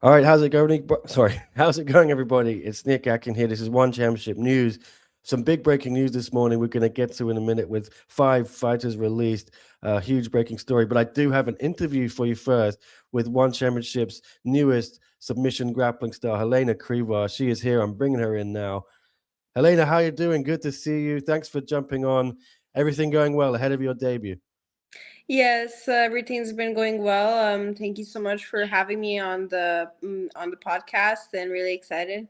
All right, how's it going? Sorry, how's it going, everybody? It's Nick Atkin here. This is One Championship News. Some big breaking news this morning. We're going to get to in a minute with 5 fighters released. A huge breaking story, but I do have an interview for you first with One Championship's newest submission grappling star, Helena Crevar. She is here. I'm bringing her in now. Helena, how you doing? Good to see you. Thanks for jumping on. Everything going well ahead of your debut? Yes, everything's been going well. Thank you so much for having me on the podcast, and really excited.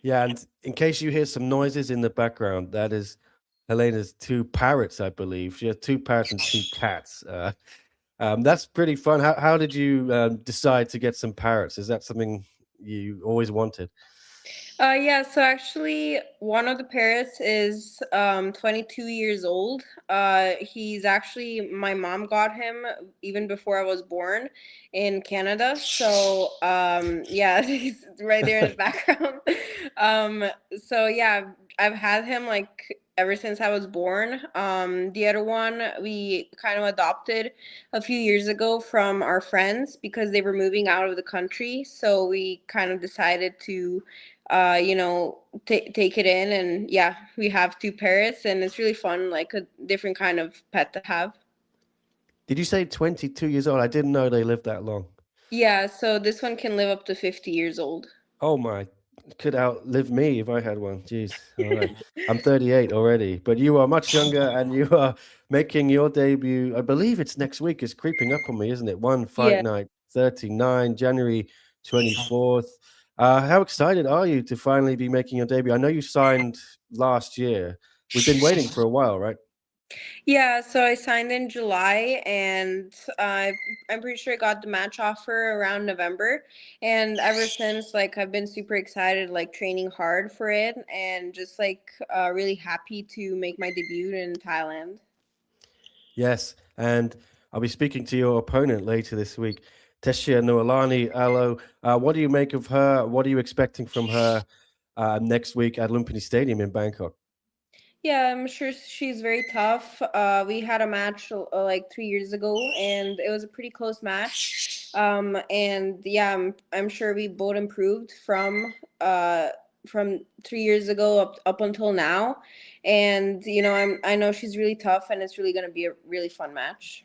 Yeah, and in case you hear some noises in the background, that is Helena's two parrots, I believe. She has two parrots and two cats. That's pretty fun. How did you decide to get some parrots? Is that something you always wanted? Yeah, so actually, one of the parrots is 22 years old. He's actually, my mom got him even before I was born in Canada. So, yeah, he's right there in the background. um, so, yeah, I've had him like ever since I was born. The other one we kind of adopted a few years ago from our friends because they were moving out of the country. So, we kind of decided to take it in. And yeah, we have two parrots, and it's really fun, like a different kind of pet to have. Did you say 22 years old? I didn't know they lived that long. Yeah, so this one can live up to 50 years old. Oh my, could outlive me if I had one. Jeez. All right. I'm 38 already, but you are much younger and you are making your debut. I believe it's next week. It's creeping up on me, isn't it? One fight Yeah. night, 39, January 24th. How excited are you to finally be making your debut? I know you signed last year. We've been waiting for a while, right? Yeah, so I signed in July, and I'm pretty sure I got the match offer around November. And ever since, like, I've been super excited, like, training hard for it, and just, like, really happy to make my debut in Thailand. Yes, and I'll be speaking to your opponent later this week, Teshia Noelani Alo. What do you make of her? What are you expecting from her next week at Lumpini Stadium in Bangkok? Yeah, I'm sure she's very tough. We had a match like 3 years ago, and it was a pretty close match. And yeah, I'm sure we both improved from 3 years ago up until now. And I know she's really tough, and it's really gonna be a really fun match.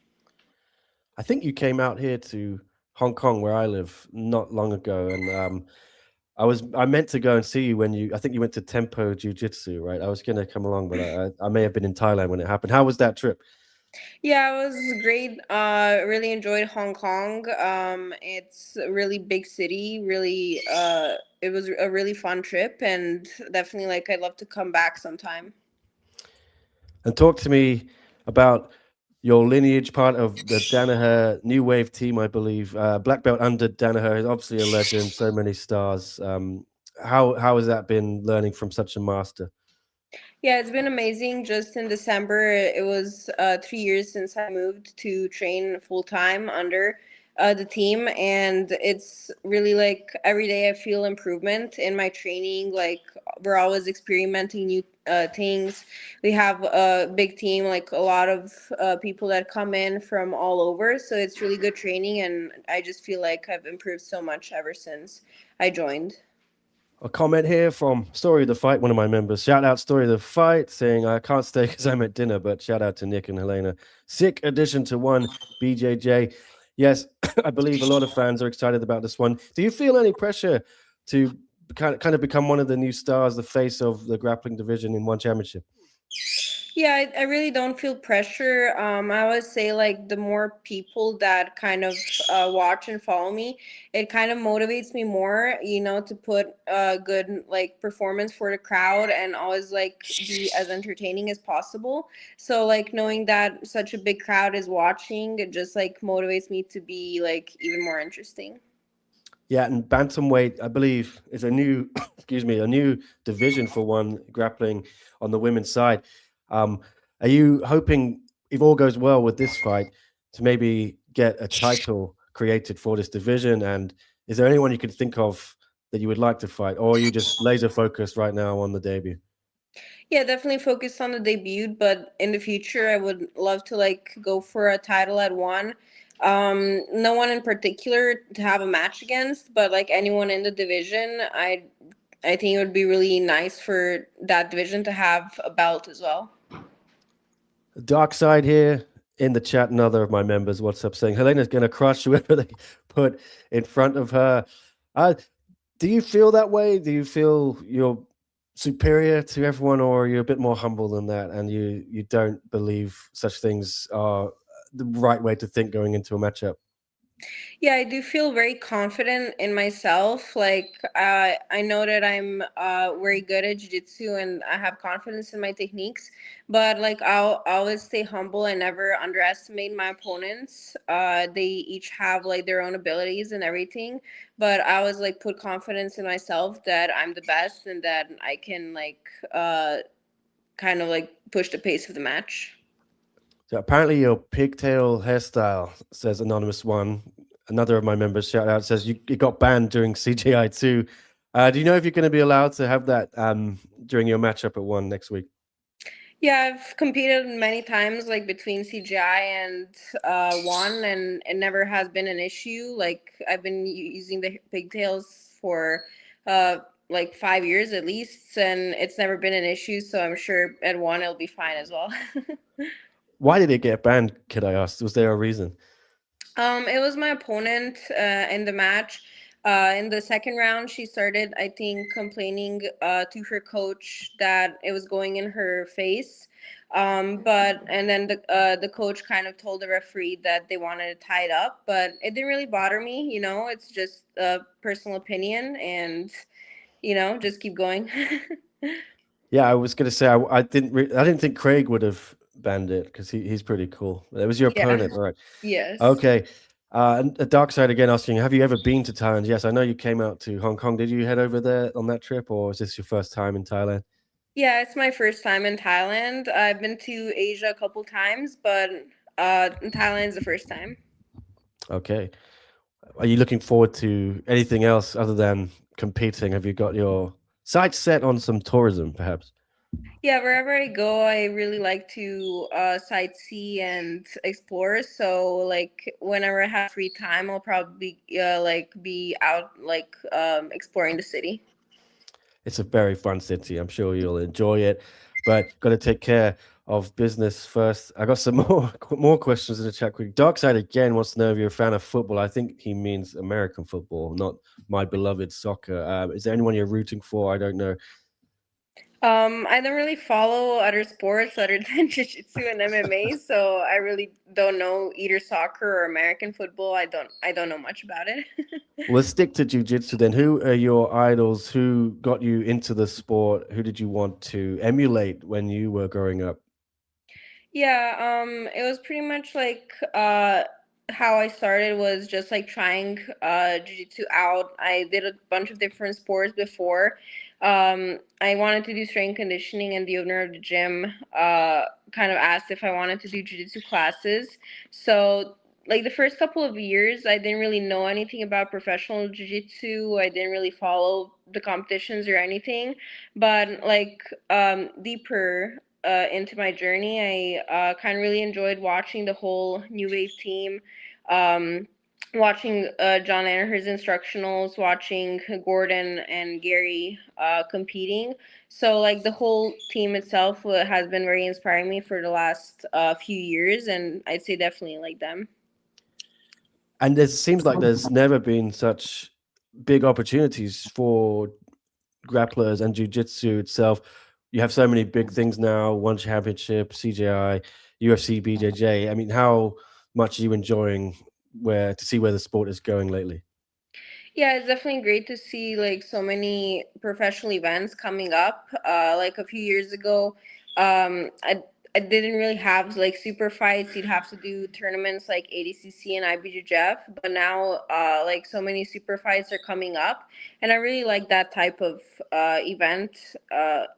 I think you came out here to Hong Kong, where I live, not long ago, and I meant to go and see you when I think you went to Tempo Jiu Jitsu, right? I was going to come along, but I may have been in Thailand when it happened. How was that trip? Yeah, it was great. Really enjoyed Hong Kong. It's a really big city. It was a really fun trip, and definitely like I'd love to come back sometime. And talk to me about your lineage, part of the Danaher New Wave team, I believe. Black belt under Danaher is obviously a legend, so many stars. How has that been learning from such a master? Yeah, it's been amazing. Just in December, it was 3 years since I moved to train full time under the team, and it's really like every day I feel improvement in my training. Like we're always experimenting new things. We have a big team, like a lot of people that come in from all over, so it's really good training, and I just feel like I've improved so much ever since I joined. A comment here from Story of the Fight, one of my members. Shout out Story of the Fight, saying I can't stay because I'm at dinner, but shout out to Nick and Helena. Sick addition to one BJJ. Yes, I believe a lot of fans are excited about this one. Do you feel any pressure to kind of become one of the new stars, the face of the grappling division in one championship? Yeah, I really don't feel pressure. I always say like the more people that kind of watch and follow me, it kind of motivates me more, to put a good like performance for the crowd and always like be as entertaining as possible. So like knowing that such a big crowd is watching, it just like motivates me to be like even more interesting. Yeah, and bantamweight, I believe, is a new, excuse me, a new division for one grappling on the women's side. Um, are you hoping, if all goes well with this fight, to maybe get a title created for this division? And is there anyone you could think of that you would like to fight, or are you just laser focused right now on the debut? Yeah, definitely focus on the debut, but in the future, I would love to like go for a title at one. No one in particular to have a match against, but like anyone in the division, I think it would be really nice for that division to have a belt as well. Dark side here in the chat, another of my members, what's up, saying Helena's going to crush whoever they put in front of her. Do you feel that way? Do you feel you're superior to everyone, or you're a bit more humble than that, and you don't believe such things are the right way to think going into a matchup? Yeah, I do feel very confident in myself. Like, I know that I'm very good at jiu-jitsu and I have confidence in my techniques. But like, I'll always stay humble and never underestimate my opponents. They each have like their own abilities and everything. But I always like put confidence in myself that I'm the best and that I can like kind of like push the pace of the match. So apparently your pigtail hairstyle, says anonymous one. Another of my members shout out says you got banned during CGI too. Do you know if you're going to be allowed to have that during your matchup at one next week? Yeah, I've competed many times, like between CGI and one, and it never has been an issue. Like I've been using the pigtails for uh, like 5 years at least, and it's never been an issue. So I'm sure at one it'll be fine as well. Why did it get banned? Could I ask? Was there a reason? It was my opponent in the match. In the second round, she started, I think, complaining to her coach that it was going in her face. But and then the coach kind of told the referee that they wanted to tie it up, but it didn't really bother me. You know, it's just a personal opinion, and just keep going. Yeah, I was going to say I didn't think Craig would have banned it because he's pretty cool. It was your Yeah. opponent, right? Yes. Okay. And a dark side again asking, have you ever been to Thailand? Yes, I know you came out to Hong Kong. Did you head over there on that trip, or is this your first time in Thailand? Yeah, it's my first time in Thailand. I've been to Asia a couple times, but in Thailand is the first time. Okay. Are you looking forward to anything else other than competing? Have you got your sights set on some tourism, perhaps? Yeah, wherever I go, I really like to sightsee and explore. So, like, whenever I have free time, I'll probably like be out like exploring the city. It's a very fun city. I'm sure you'll enjoy it, but got to take care of business first. I got some more questions in the chat. Quick, Darkside again wants to know if you're a fan of football. I think he means American football, not my beloved soccer. Is there anyone you're rooting for? I don't know. I don't really follow other sports other than jiu-jitsu and MMA, so I really don't know either soccer or American football. I don't know much about it. Well, let's stick to jujitsu then. Who are your idols? Who got you into the sport? Who did you want to emulate when you were growing up? Yeah, it was pretty much like how I started was just like trying jiu-jitsu out. I did a bunch of different sports before. I wanted to do strength conditioning, and the owner of the gym kind of asked if I wanted to do jiu-jitsu classes. So like the first couple of years, I didn't really know anything about professional jiu-jitsu. I didn't really follow the competitions or anything. But like deeper into my journey, I kind of really enjoyed watching the whole New Wave team, um, watching John Danaher's instructionals, watching Gordon and Gary competing. So, like, the whole team itself has been very inspiring me for the last few years, and I'd say definitely like them. And it seems like there's never been such big opportunities for grapplers and jujitsu itself. You have so many big things now: one championship, CJI, UFC, BJJ. I mean, how much are you enjoying where to see where the sport is going lately? Yeah, it's definitely great to see like so many professional events coming up. Like a few years ago, I didn't really have like super fights. You'd have to do tournaments like ADCC and IBJJF, but now like so many super fights are coming up, and I really like that type of event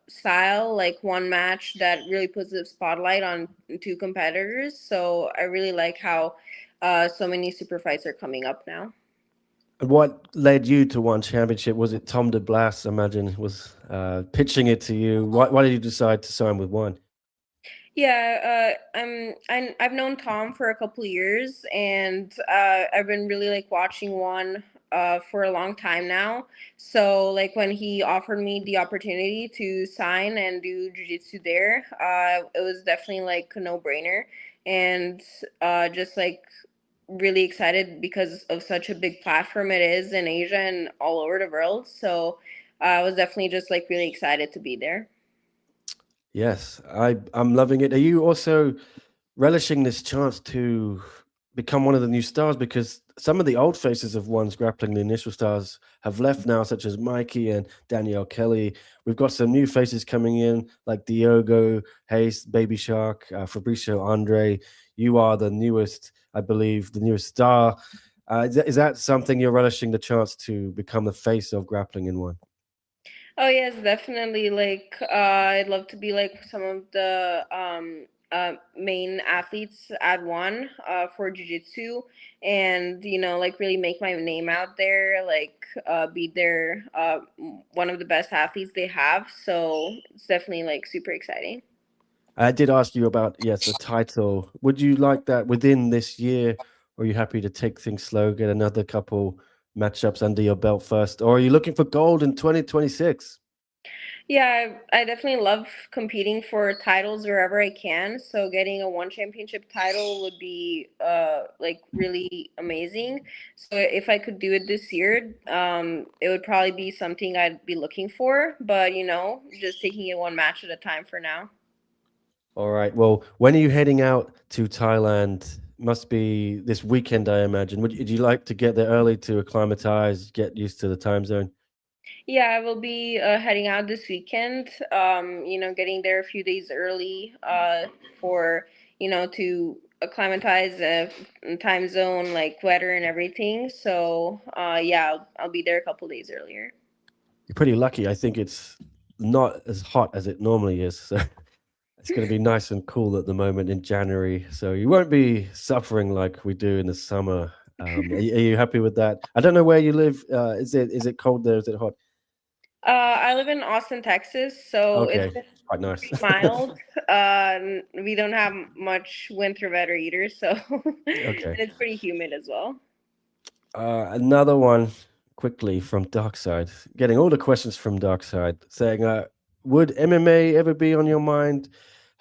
style. Like one match that really puts the spotlight on two competitors. So I really like how so many super fights are coming up now. And what led you to one championship? Was it Tom de Blas, I imagine, was pitching it to you? Why did you decide to sign with one? Yeah, I've known Tom for a couple years, and I've been really like watching one for a long time now. So like when he offered me the opportunity to sign and do jiu-jitsu there, it was definitely like a no-brainer, and just like really excited because of such a big platform it is in Asia and all over the world. So I was definitely just like really excited to be there. Yes, I'm loving it. Are you also relishing this chance to become one of the new stars? Because some of the old faces of ones grappling, the initial stars, have left now, such as Mikey and Danielle Kelly. We've got some new faces coming in, like Diogo Hayes, Baby Shark, Fabricio Andre. You are the newest, I believe, the newest star. Is that something you're relishing the chance to become the face of grappling in one? Oh yes, definitely. Like, I'd love to be like some of the main athletes at one for jujitsu, and like really make my name out there. Like, be their one of the best athletes they have. So it's definitely like super exciting. I did ask you about, yes, the title. Would you like that within this year, or are you happy to take things slow, get another couple matchups under your belt first, or are you looking for gold in 2026? Yeah, I definitely love competing for titles wherever I can. So getting a one championship title would be like really amazing. So if I could do it this year, it would probably be something I'd be looking for. But just taking it one match at a time for now. All right. Well, when are you heading out to Thailand? Must be this weekend, I imagine. Would you like to get there early to acclimatize, get used to the time zone? Yeah, I will be heading out this weekend. Getting there a few days early for to acclimatize time zone, like weather and everything. So yeah, I'll be there a couple days earlier. You're pretty lucky. I think it's not as hot as it normally is. So it's going to be nice and cool at the moment in January, so you won't be suffering like we do in the summer. Are you happy with that? I don't know where you live. Is it cold there? Is it hot? I live in Austin, Texas, so it's Okay, quite nice. pretty mild. We don't have much winter weather either, so and Okay. it's pretty humid as well. Another one quickly from Darkside. Getting all the questions from Darkside saying, would MMA ever be on your mind?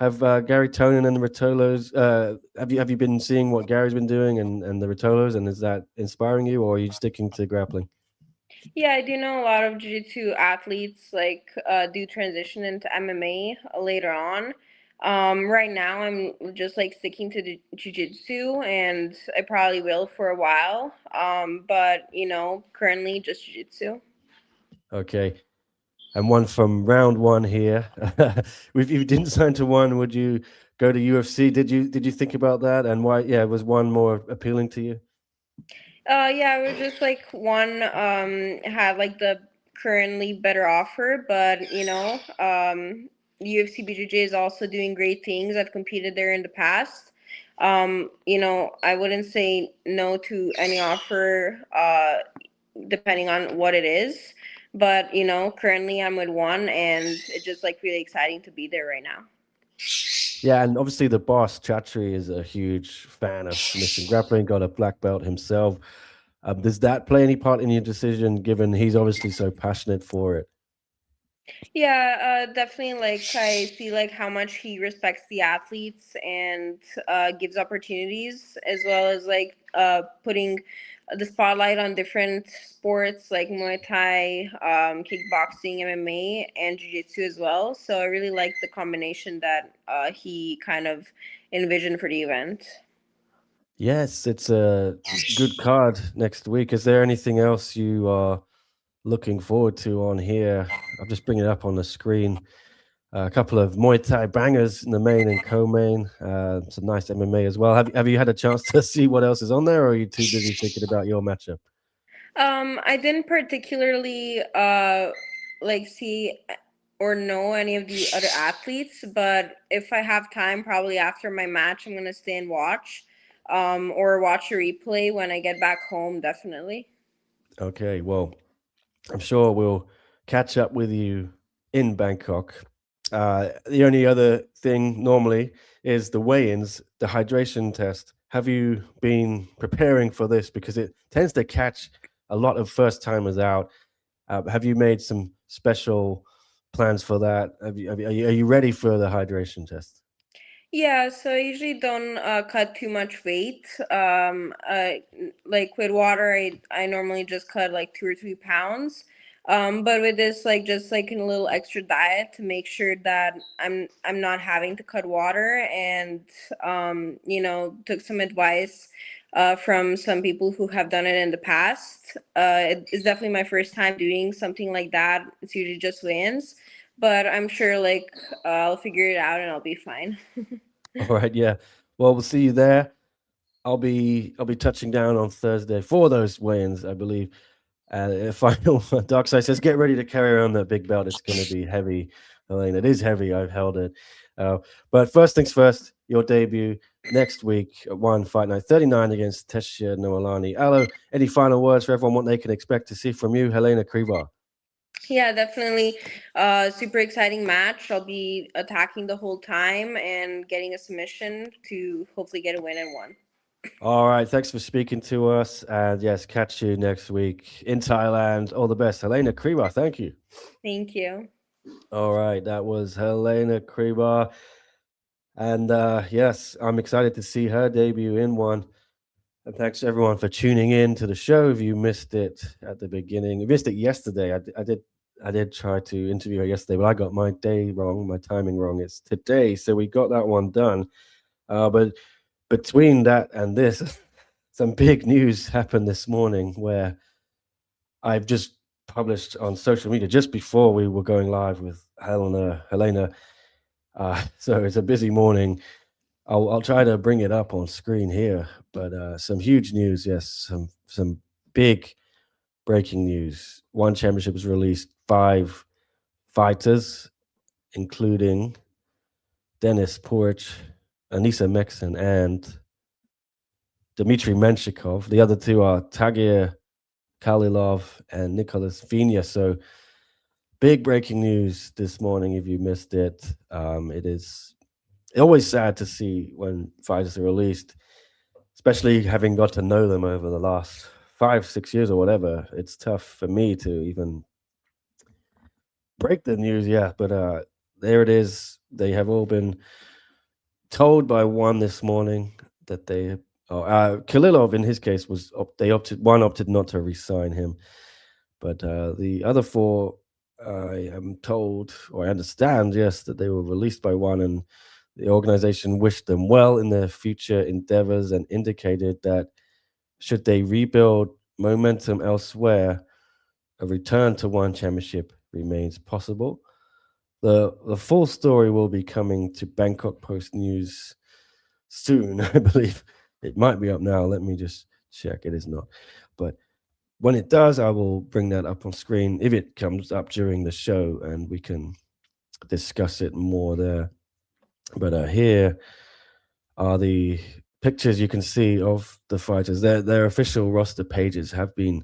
Have Gary Tonin and the Ritolos, have you been seeing what Gary's been doing and the Ritolos, and is that inspiring you, or are you sticking to grappling? Yeah, I do know a lot of jiu-jitsu athletes like do transition into MMA later on. Right now I'm just like sticking to the jiu-jitsu and I probably will for a while. But currently just jiu-jitsu. Okay. And one from round one here. If you didn't sign to one, would you go to UFC? Did you think about that? And why? Yeah, was one more appealing to you? Yeah, it was just like one had like the currently better offer, but UFC BJJ is also doing great things. I've competed there in the past. I wouldn't say no to any offer depending on what it is, but currently I'm with one and it's just like really exciting to be there right now. Yeah, and obviously the boss Chatri is a huge fan of submission grappling. Got a black belt himself. Does that play any part in your decision, given he's obviously so passionate for it? Yeah, definitely. Like I see, like how much he respects the athletes and gives opportunities, as well as like putting the spotlight on different sports like Muay Thai, kickboxing, MMA, and Jiu Jitsu as well. So I really like the combination that he kind of envisioned for the event. Yes, it's a good card next week. Is there anything else you are looking forward to on here? I'm just bringing it up on the screen. A couple of Muay Thai bangers in the main and co-main. Some nice MMA as well. Have you had a chance to see what else is on there, or are you too busy thinking about your matchup? I didn't particularly like see or know any of the other athletes, but if I have time, probably after my match, I'm gonna stay and watch, or watch a replay when I get back home. Definitely. Okay, well, I'm sure we'll catch up with you in Bangkok. The only other thing normally is the weigh-ins, the hydration test. Have you been preparing for this? Because it tends to catch a lot of first timers out. Have you made some special plans for that? Are you ready for the hydration test? Yeah, so I usually don't cut too much weight. Like with water, I normally just cut like 2 or 3 pounds. But with this, like just like a little extra diet to make sure that I'm not having to cut water, and took some advice from some people who have done it in the past. It's definitely my first time doing something like that. It's usually just weigh-ins, but I'm sure like I'll figure it out and I'll be fine. All right, yeah. Well, we'll see you there. I'll be touching down on Thursday for those weigh-ins, I believe. Final Dark Side says, "Get ready to carry around that big belt. It's going to be heavy, Elaine. It is heavy. I've held it. But first things first, your debut next week at One Fight Night 39 against Tessia Noelani. Alo, any final words for everyone? What they can expect to see from you, Helena Crevar? Yeah, definitely. Super exciting match. I'll be attacking the whole time and getting a submission to hopefully get a win and one. All right, thanks for speaking to us. And yes, catch you next week in Thailand. All the best, Helena Crevar. Thank you. Thank you. All right, that was Helena Crevar. And yes, I'm excited to see her debut in one. And thanks everyone for tuning in to the show. If you missed it at the beginning, you missed it yesterday. I did try to interview her yesterday, but I got my day wrong, my timing wrong. It's today, so we got that one done. But between that and this, some big news happened this morning where I've just published on social media just before we were going live with Helena. So it's a busy morning. I'll try to bring it up on screen here, but some huge news, yes, some big breaking news. One championship was released. 5 fighters, including Dennis Puric, Anissa Meksen, and Dmitry Menshikov. The other two are Tagir Kalilov and Nicholas Vina. So big breaking news this morning. If you missed it, it is always sad to see when fighters are released, especially having got to know them over the last 5, 6 years or whatever. It's tough for me to even break the news. Yeah, but there it is. They have all been told by one this morning that they. Kalilov, in his case, one opted not to resign him, but the other four, I am told, or I understand, yes, that they were released by one, and the organization wished them well in their future endeavors and indicated that should they rebuild momentum elsewhere, a return to one championship remains possible. The full story will be coming to Bangkok Post News soon, I believe. It might be up now. Let me just check. It is not. But when it does, I will bring that up on screen if it comes up during the show and we can discuss it more there. But here are the pictures you can see of the fighters. Their official roster pages have been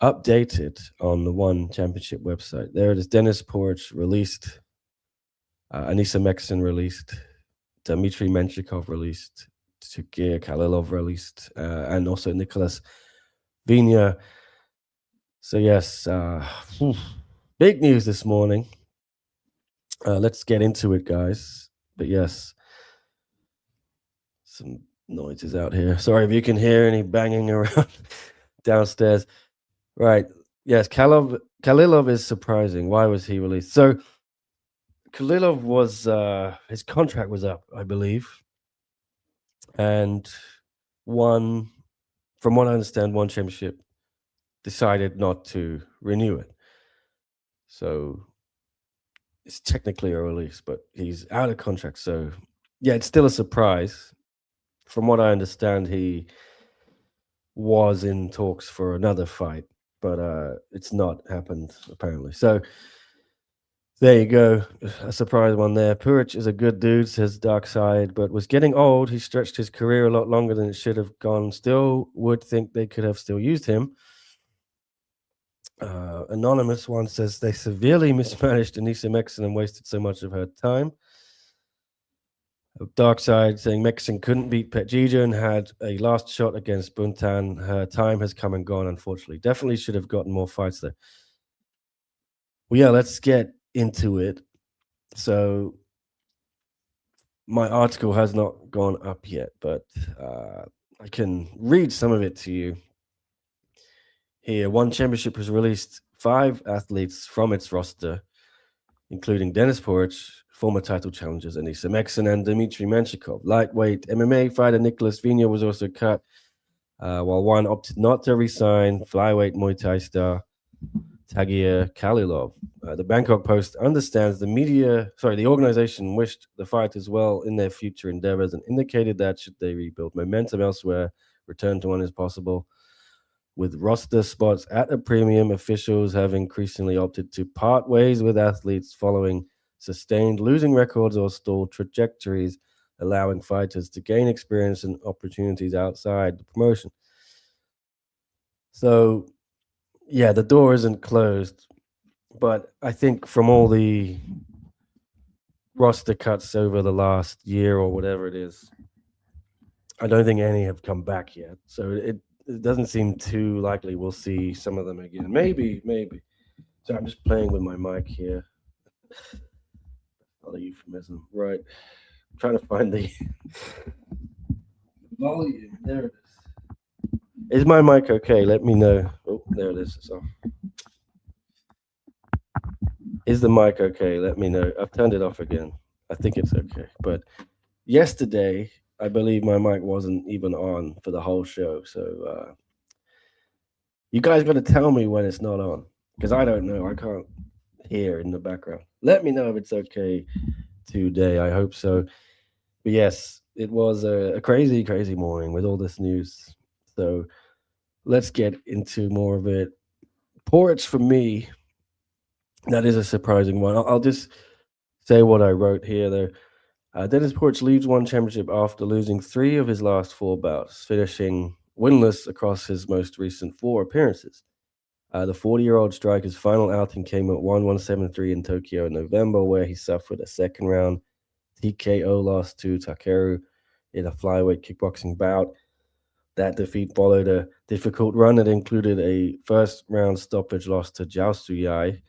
updated on the One Championship website. There it is. Dennis Porch released, Anissa Meksen released, Dmitry Menshikov released, Tugir Kalilov released, and also Nicholas Vina. So yes, big news this morning. Let's get into it, guys. But yes, some noises out here. Sorry if you can hear any banging around downstairs. Right. Yes, Kalilov is surprising. Why was he released? So Kalilov was his contract was up, I believe, and one, from what I understand, one championship decided not to renew it. So it's technically a release, but he's out of contract. So yeah, it's still a surprise. From what I understand, he was in talks for another fight, but it's not happened apparently. So there you go, a surprise one there. Puric is a good dude, says Dark Side, but was getting old. He stretched his career a lot longer than it should have gone. Still would think they could have still used him. Anonymous one says they severely mismanaged Anissa Meksen and wasted so much of her time. Dark Side saying Meksen couldn't beat Petjija and had a last shot against Buntan. Her time has come and gone, unfortunately. Definitely should have gotten more fights there. Well, yeah, let's get into it. So my article has not gone up yet, but I can read some of it to you. Here, One Championship has released 5 athletes from its roster, including Denis Puric, former title challengers Anissa Meksen and Dmitry Menshikov. Lightweight MMA fighter Nicholas Vino was also cut, while one opted not to resign. Flyweight Muay Thai star Tagir Khalilov. The Bangkok Post understands the organization wished the fighters well in their future endeavors and indicated that should they rebuild momentum elsewhere, return to one as possible. With roster spots at a premium, officials have increasingly opted to part ways with athletes following sustained losing records or stalled trajectories, allowing fighters to gain experience and opportunities outside the promotion. So, yeah, the door isn't closed, but I think from all the roster cuts over the last year or whatever it is, I don't think any have come back yet. So it doesn't seem too likely we'll see some of them again. Maybe. So I'm just playing with my mic here. Not a euphemism, right? I'm trying to find the volume. There it is. Is my mic okay? Let me know. Oh, there it is. It's off. Is the mic okay? Let me know. I've turned it off again. I think it's okay. But yesterday, I believe my mic wasn't even on for the whole show. So you guys got to tell me when it's not on because I don't know. I can't hear in the background. Let me know if it's okay today. I hope so. But yes, it was a crazy, crazy morning with all this news. So let's get into more of it. Porridge for me, that is a surprising one. I'll just say what I wrote here, though. Dennis Porch leaves One Championship after losing 3 of his last 4 bouts, finishing winless across his most recent 4 appearances. The 40-year-old striker's final outing came at 1-173 in Tokyo in November, where he suffered a second round TKO loss to Takeru in a flyweight kickboxing bout. That defeat followed a difficult run that included a first-round stoppage loss to Jiao Suyai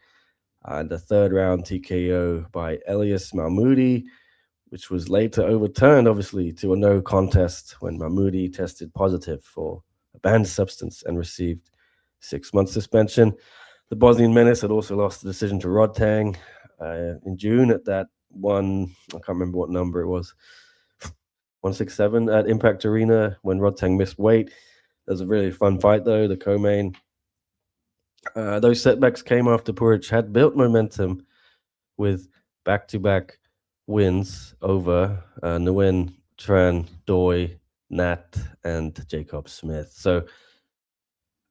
and a third-round TKO by Elias Mahmoudi, which was later overturned, obviously, to a no contest when Mahmoudi tested positive for a banned substance and received 6-month suspension. The Bosnian menace had also lost the decision to Rodtang in June at that one, I can't remember what number it was, 167 at Impact Arena when Rodtang missed weight. It was a really fun fight, though, the co-main. Those setbacks came after Puric had built momentum with back-to-back wins over Nguyen, Tran, Doi, Nat, and Jacob Smith. So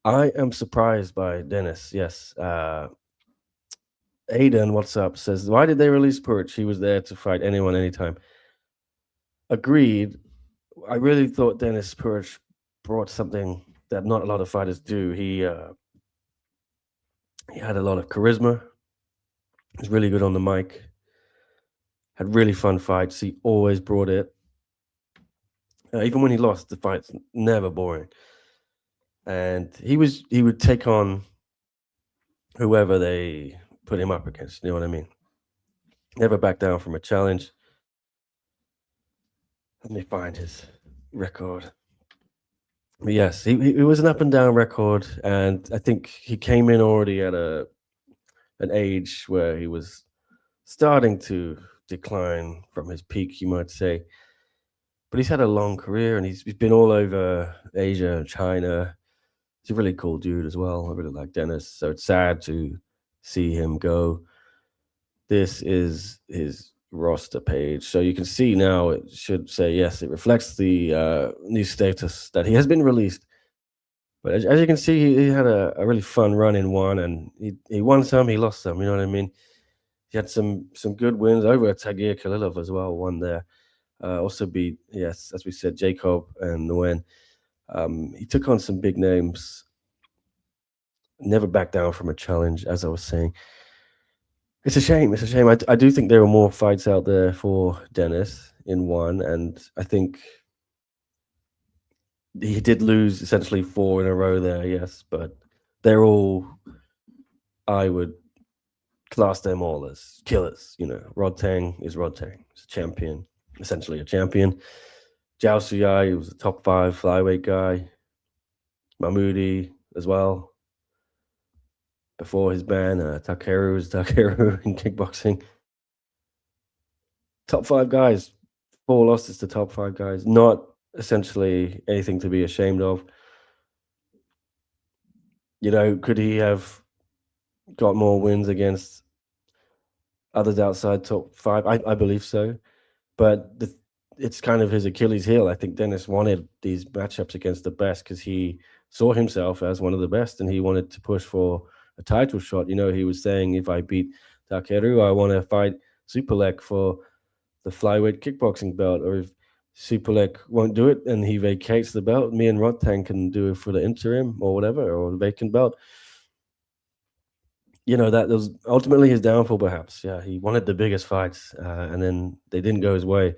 I am surprised by Dennis. Yes. Aiden, what's up? Says, why did they release Puric? He was there to fight anyone, anytime. Agreed. I really thought Dennis Puric brought something that not a lot of fighters do. He had a lot of charisma. He was really good on the mic. Had really fun fights. He always brought it. Even when he lost, the fight's never boring. And he would take on whoever they put him up against. You know what I mean? Never back down from a challenge. Let me find his record. But yes, he was an up and down record, and I think he came in already at an age where he was starting to decline from his peak, you might say. But he's had a long career, and he's been all over Asia, China. He's a really cool dude as well. I really like Dennis, so it's sad to see him go. This is his roster page, so you can see now it should say yes, it reflects the new status that he has been released. But as you can see, he had a really fun run in one, and he won some, he lost some. You know what I mean? He had some good wins over Tagir Khalilov as well. Won there. Also beat, yes, as we said, Jacob and Nguyen. He took on some big names. never back down from a challenge, as I was saying. It's a shame. It's a shame. I do think there are more fights out there for Dennis in one, and I think he did lose essentially 4 in a row there, yes, but they're all, I would class them all as killers. Rod Tang is Rod Tang. He's a champion, essentially a champion. Zhao Suyai, he was a top 5 flyweight guy. Mahmoudi as well. Before his ban, Takeru is Takeru in kickboxing. Top 5 guys, 4 losses to top 5 guys. Not essentially anything to be ashamed of. Could he have got more wins against others outside top 5? I believe so. But it's kind of his Achilles heel. I think Dennis wanted these matchups against the best because he saw himself as one of the best, and he wanted to push for a title shot. He was saying, if I beat Takeru, I want to fight Superlek for the flyweight kickboxing belt, or if Superlek won't do it and he vacates the belt, me and Rodtang can do it for the interim or whatever, or the vacant belt. That was ultimately his downfall, perhaps. Yeah, he wanted the biggest fights, and then they didn't go his way.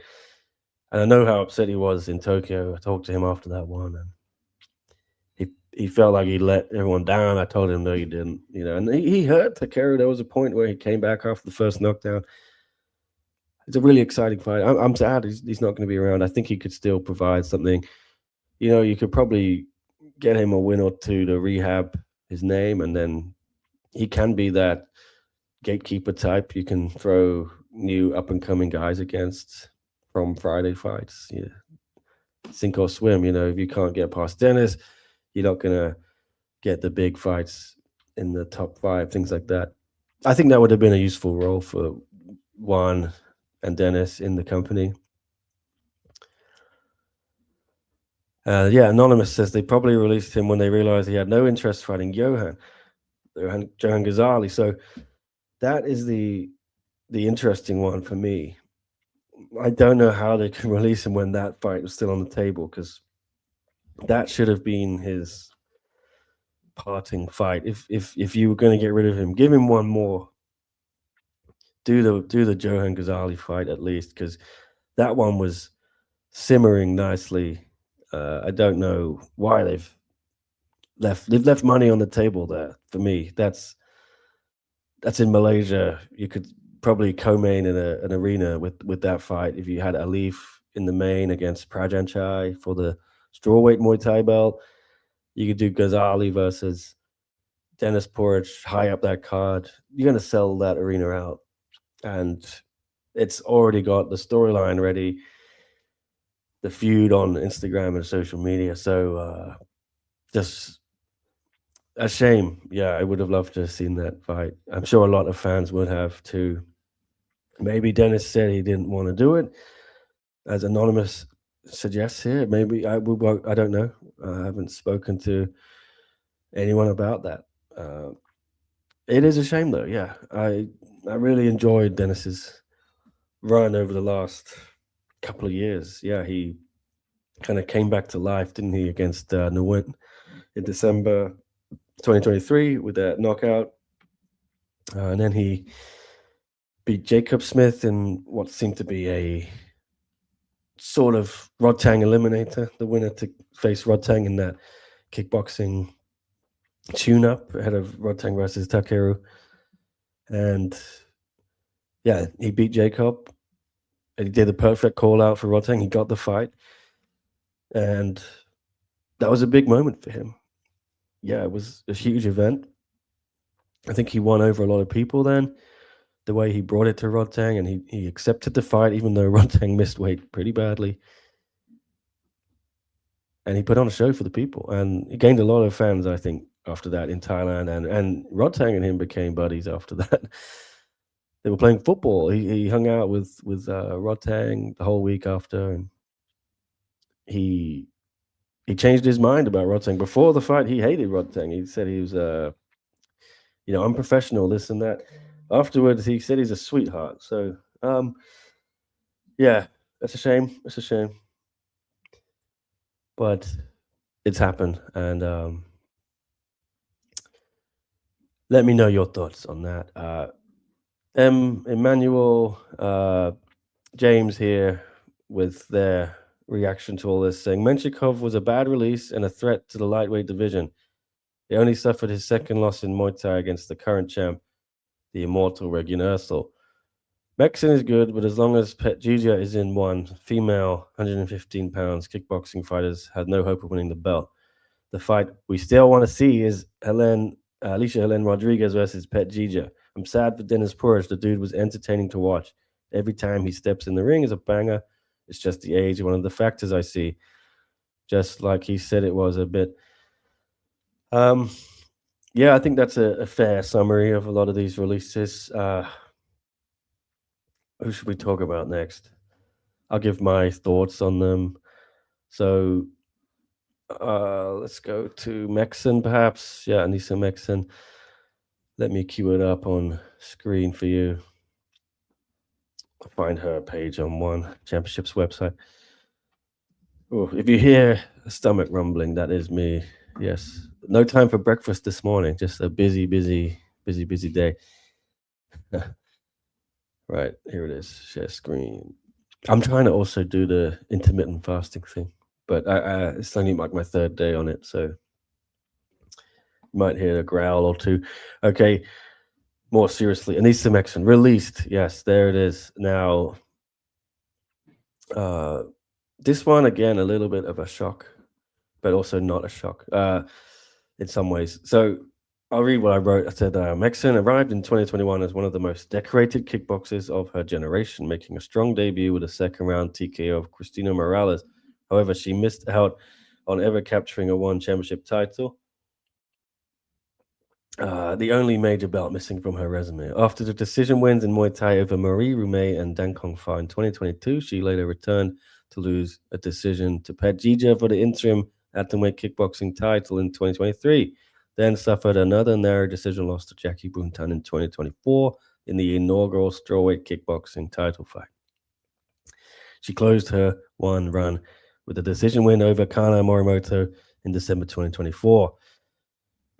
And I know how upset he was in Tokyo. I talked to him after that one, and he felt like he let everyone down. I told him, no, you didn't. And he hurt Takeru. There was a point where he came back after the first knockdown. It's a really exciting fight. I'm sad he's not going to be around. I think he could still provide something. You could probably get him a win or two to rehab his name, and then he can be that gatekeeper type you can throw new up-and-coming guys against from Friday fights. Yeah. Sink or swim. If you can't get past Dennis, you're not going to get the big fights in the top 5, things like that. I think that would have been a useful role for Juan and Dennis in the company. Anonymous says they probably released him when they realized he had no interest fighting Johan Ghazali. So that is the interesting one for me. I don't know how they can release him when that fight was still on the table, because that should have been his parting fight. If you were going to get rid of him, give him one more. Do the Johan Ghazali fight at least, because that one was simmering nicely. I don't know why they've left money on the table there. For me, that's in Malaysia. You could probably co-main in an arena with that fight if you had Alif in the main against Prajanchai for the strawweight Muay Thai belt. You could do Ghazali versus Dennis Puric high up that card. You're going to sell that arena out, and it's already got the storyline ready, the feud on Instagram and social media. So just a shame. Yeah, I would have loved to have seen that fight. I'm sure a lot of fans would have too. Maybe Dennis said he didn't want to do it, as Anonymous suggests here. Maybe I don't know. I haven't spoken to anyone about that. It is a shame, though. Yeah, I really enjoyed Dennis's run over the last couple of years. Yeah, he kind of came back to life, didn't he, against Nguyen in December 2023 with that knockout. And then he beat Jacob Smith in what seemed to be a sort of Rodtang eliminator, the winner to face Rodtang in that kickboxing tune-up ahead of Rodtang versus Takeru. And yeah, he beat Jacob. And he did the perfect call-out for Rodtang. He got the fight. And that was a big moment for him. Yeah, it was a huge event. I think he won over a lot of people then, the way he brought it to Rodtang, and he accepted the fight, even though Rodtang missed weight pretty badly. And he put on a show for the people, and he gained a lot of fans, I think, after that in Thailand. And Rodtang and him became buddies after that. They were playing football. He hung out with Rodtang the whole week after, and he changed his mind about Rodtang. Before the fight, he hated Rodtang. He said he was unprofessional, this and that. Afterwards, he said he's a sweetheart. So, yeah, that's a shame. It's a shame. But it's happened. And Let me know your thoughts on that. Emmanuel, James here with their reaction to all this, saying Menshikov was a bad release and a threat to the lightweight division. He only suffered his second loss in Muay Thai against the current champ, the immortal Regunersal. Meksen is good, but as long as Petjija is in one, female 115 pounds kickboxing fighters had no hope of winning the belt. The fight we still want to see is Alicia Helena Rodriguez versus Petjija. I'm sad for Dennis Puric. The dude was entertaining to watch. Every time he steps in the ring is a banger. It's just the age, one of the factors I see. Just like he said it was a bit. Yeah, I think that's a fair summary of a lot of these releases. Who should we talk about next? I'll give my thoughts on them. So let's go to Meksen, perhaps. Yeah, Anissa Meksen. Let me cue it up on screen for you. I'll find her page on One Championships website. Oh, if you hear a stomach rumbling, that is me. Yes. No time for breakfast this morning. Just a busy day. Right, here it is. Share screen. I'm trying to also do the intermittent fasting thing, but it's only like my third day on it, so you might hear a growl or two. Okay, more seriously, Anissa Meksen released. Yes, there it is. Now, this one again, a little bit of a shock, but also not a shock in some ways. So I'll read what I wrote. I said, Meksen arrived in 2021 as one of the most decorated kickboxers of her generation, making a strong debut with a second-round TKO of Cristina Morales. However, she missed out on ever capturing a One Championship title. The only major belt missing from her resume. After the decision wins in Muay Thai over Marie Rumey and Dan Kong Fa in 2022, she later returned to lose a decision to Petjija for the interim atomweight kickboxing title in 2023. Then suffered another narrow decision loss to Jackie Buntan in 2024 in the inaugural strawweight kickboxing title fight. She closed her one run with a decision win over Kana Morimoto in December 2024.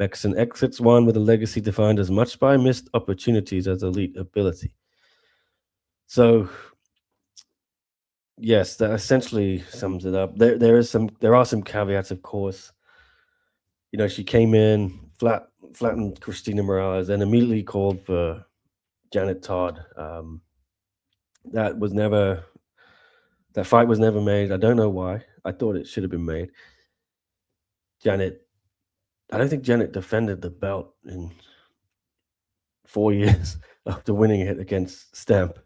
Meksen exits one with a legacy defined as much by missed opportunities as elite ability. So, yes, that essentially sums it up. There are some caveats, of course. You know, she came in, flattened Cristina Morales, and immediately called for Janet Todd. That fight was never made. I don't know why. I thought it should have been made. I don't think Janet defended the belt in 4 years after winning it against Stamp.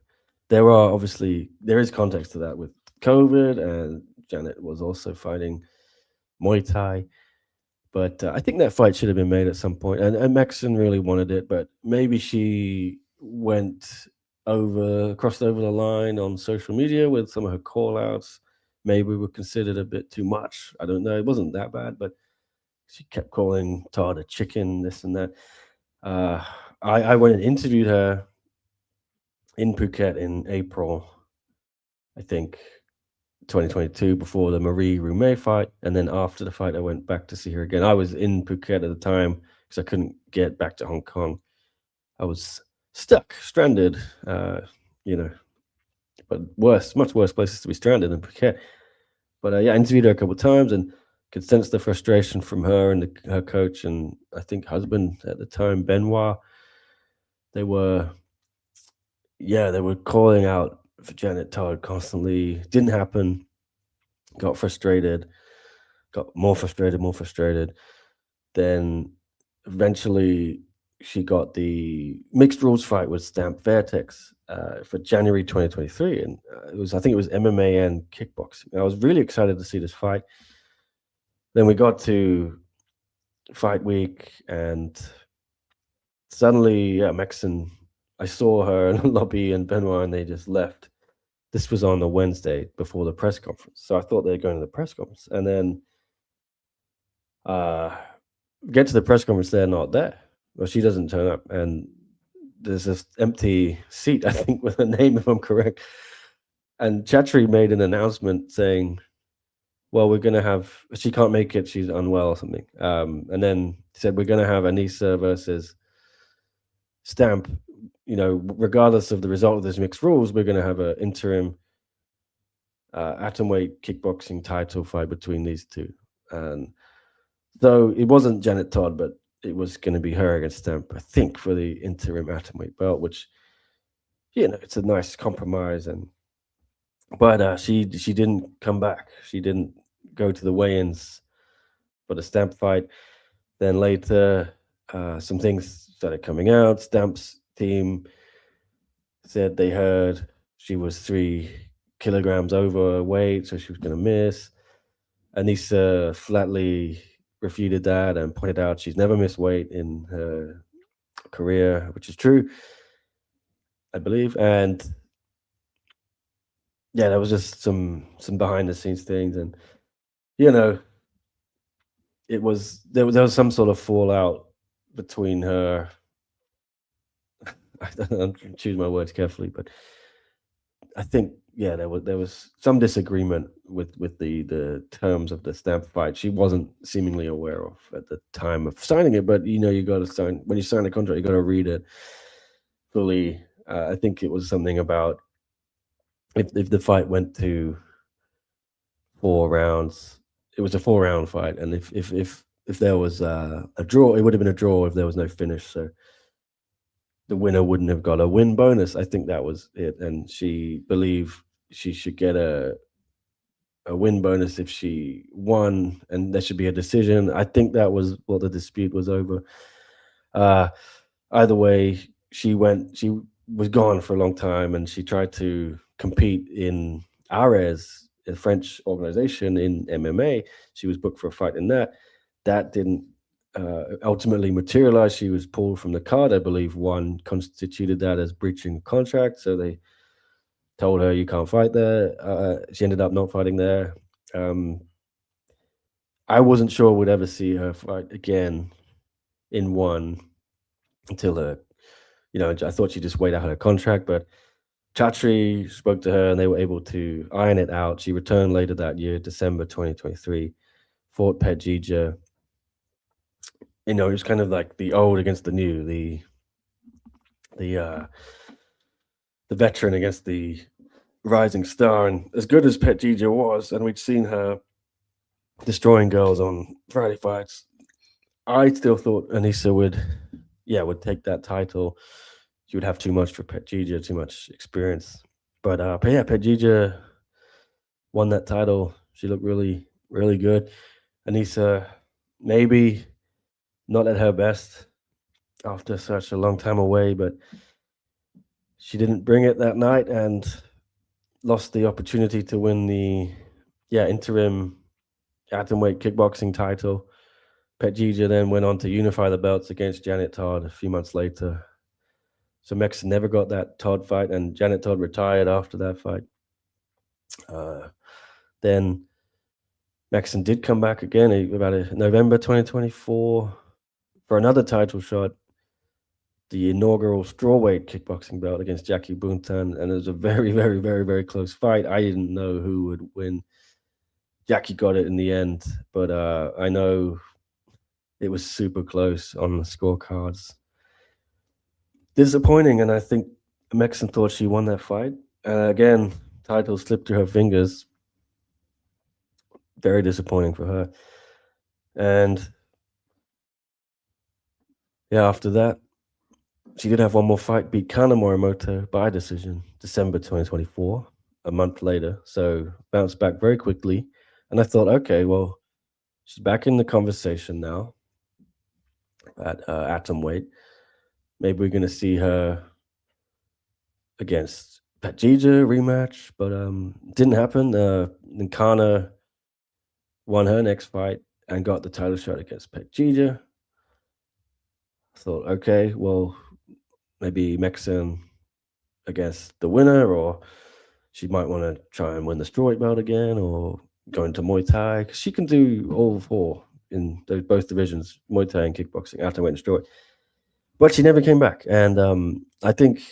There is context to that with COVID, and Janet was also fighting Muay Thai. But I think that fight should have been made at some point. And Meksen really wanted it, but maybe she crossed over the line on social media with some of her call outs. Maybe were considered a bit too much. I don't know. It wasn't that bad, but she kept calling Todd a chicken, this and that. I went and interviewed her in Phuket in April, I think, 2022, before the Marie Rumey fight. And then after the fight, I went back to see her again. I was in Phuket at the time because I couldn't get back to Hong Kong. I was stranded, but much worse places to be stranded than Phuket. But I interviewed her a couple of times and could sense the frustration from her and her coach and I think husband at the time, Benoit. They were calling out for Janet Todd constantly. Didn't happen. Got frustrated. Got more frustrated. Then eventually she got the mixed rules fight with Stamp Vertex for January 2023, and I think it was MMA and kickboxing. I was really excited to see this fight. Then we got to fight week, and suddenly, Meksen, I saw her in the lobby and Benoit, and they just left. This was on a Wednesday before the press conference, so I thought they were going to the press conference, and then get to the press conference, they're not there. Well, she doesn't turn up, and there's this empty seat, I think, with her name, if I'm correct. And Chatri made an announcement saying, well, she can't make it, she's unwell or something. And then he said, we're going to have Anissa versus stamp, regardless of the result of this mixed rules, we're going to have an interim atomweight kickboxing title fight between these two. And though it wasn't Janet Todd, but it was going to be her against Stamp, I think, for the interim atomweight belt, which, it's a nice compromise. But she didn't come back. She didn't go to the weigh-ins for the Stamp fight. Then later, some things started coming out. Stamp's team said they heard she was 3 kilograms overweight, so she was going to miss. Anissa flatly refuted that and pointed out she's never missed weight in her career, which is true, I believe. And yeah, there was just some behind the scenes things, and it was there was some sort of fallout between her. I don't choose my words carefully, but I think there was some disagreement with the terms of the Stamp fight. She wasn't seemingly aware of at the time of signing it, but you got to sign when you sign a contract, you got to read it fully. I think it was something about if the fight went to 4 rounds, it was a 4-round fight, and if there was a draw, it would have been a draw if there was no finish. So the winner wouldn't have got a win bonus. I think that was it, and she believed she should get a win bonus if she won, and there should be a decision. I think that was what the dispute was over. Either way, she was gone for a long time, and she tried to compete in Ares, a French organization in MMA. She was booked for a fight in that. That didn't ultimately materialize. She was pulled from the card. I believe one constituted that as breaching contract, so they told her you can't fight there. She ended up not fighting there. I wasn't sure we'd ever see her fight again in one until I thought she'd just wait out her contract, but Chatri spoke to her and they were able to iron it out. She returned later that year, December 2023, fought Petjija. It was kind of like the old against the new, the veteran against the rising star. And as good as Petjija was, and we'd seen her destroying girls on Friday fights, I still thought Anissa would take that title. She would have too much for Petjija, too much experience. But Petjija won that title. She looked really, really good. Anissa maybe not at her best after such a long time away, but she didn't bring it that night and lost the opportunity to win the interim atomweight kickboxing title. Petjija then went on to unify the belts against Janet Todd a few months later. So Meksen never got that Todd fight, and Janet Todd retired after that fight. Then Meksen did come back again about November 2024 for another title shot, the inaugural strawweight kickboxing belt against Jackie Buntan, and it was a very, very, very, very close fight. I didn't know who would win. Jackie got it in the end, but I know it was super close on the scorecards. Disappointing, and I think Meksen thought she won that fight. Again, title slipped through her fingers. Very disappointing for her. And after that, she did have one more fight, beat Kana Morimoto by decision, December 2024, a month later. So bounced back very quickly. And I thought, okay, well, she's back in the conversation now at atomweight. Maybe we're going to see her against Petjija rematch, but didn't happen. Then Kana won her next fight and got the title shot against Petjija. I thought, okay, well, maybe Meksen against the winner, or she might want to try and win the strawweight belt again, or go into Muay Thai. She can do all 4 in both divisions, Muay Thai and kickboxing, atomweight and strawweight. But she never came back, and I think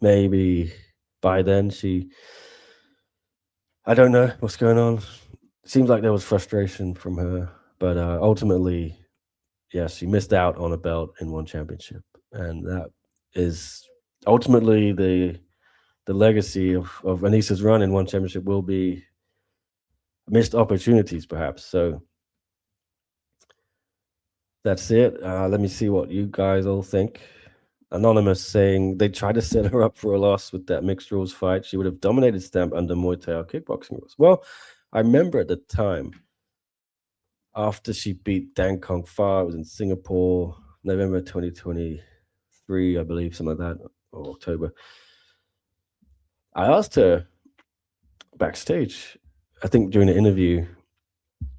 maybe by then I don't know what's going on. It seems like there was frustration from her, but ultimately, she missed out on a belt in one championship, and that is ultimately the legacy of Anissa's run in one championship will be missed opportunities, perhaps. So that's it. Let me see what you guys all think. Anonymous saying they tried to set her up for a loss with that mixed rules fight. She would have dominated Stamp under Muay Thai or kickboxing rules. Well, I remember at the time after she beat Dan Kong Fa, it was in Singapore, November 2023, I believe, something like that, or October. I asked her backstage, I think during the interview,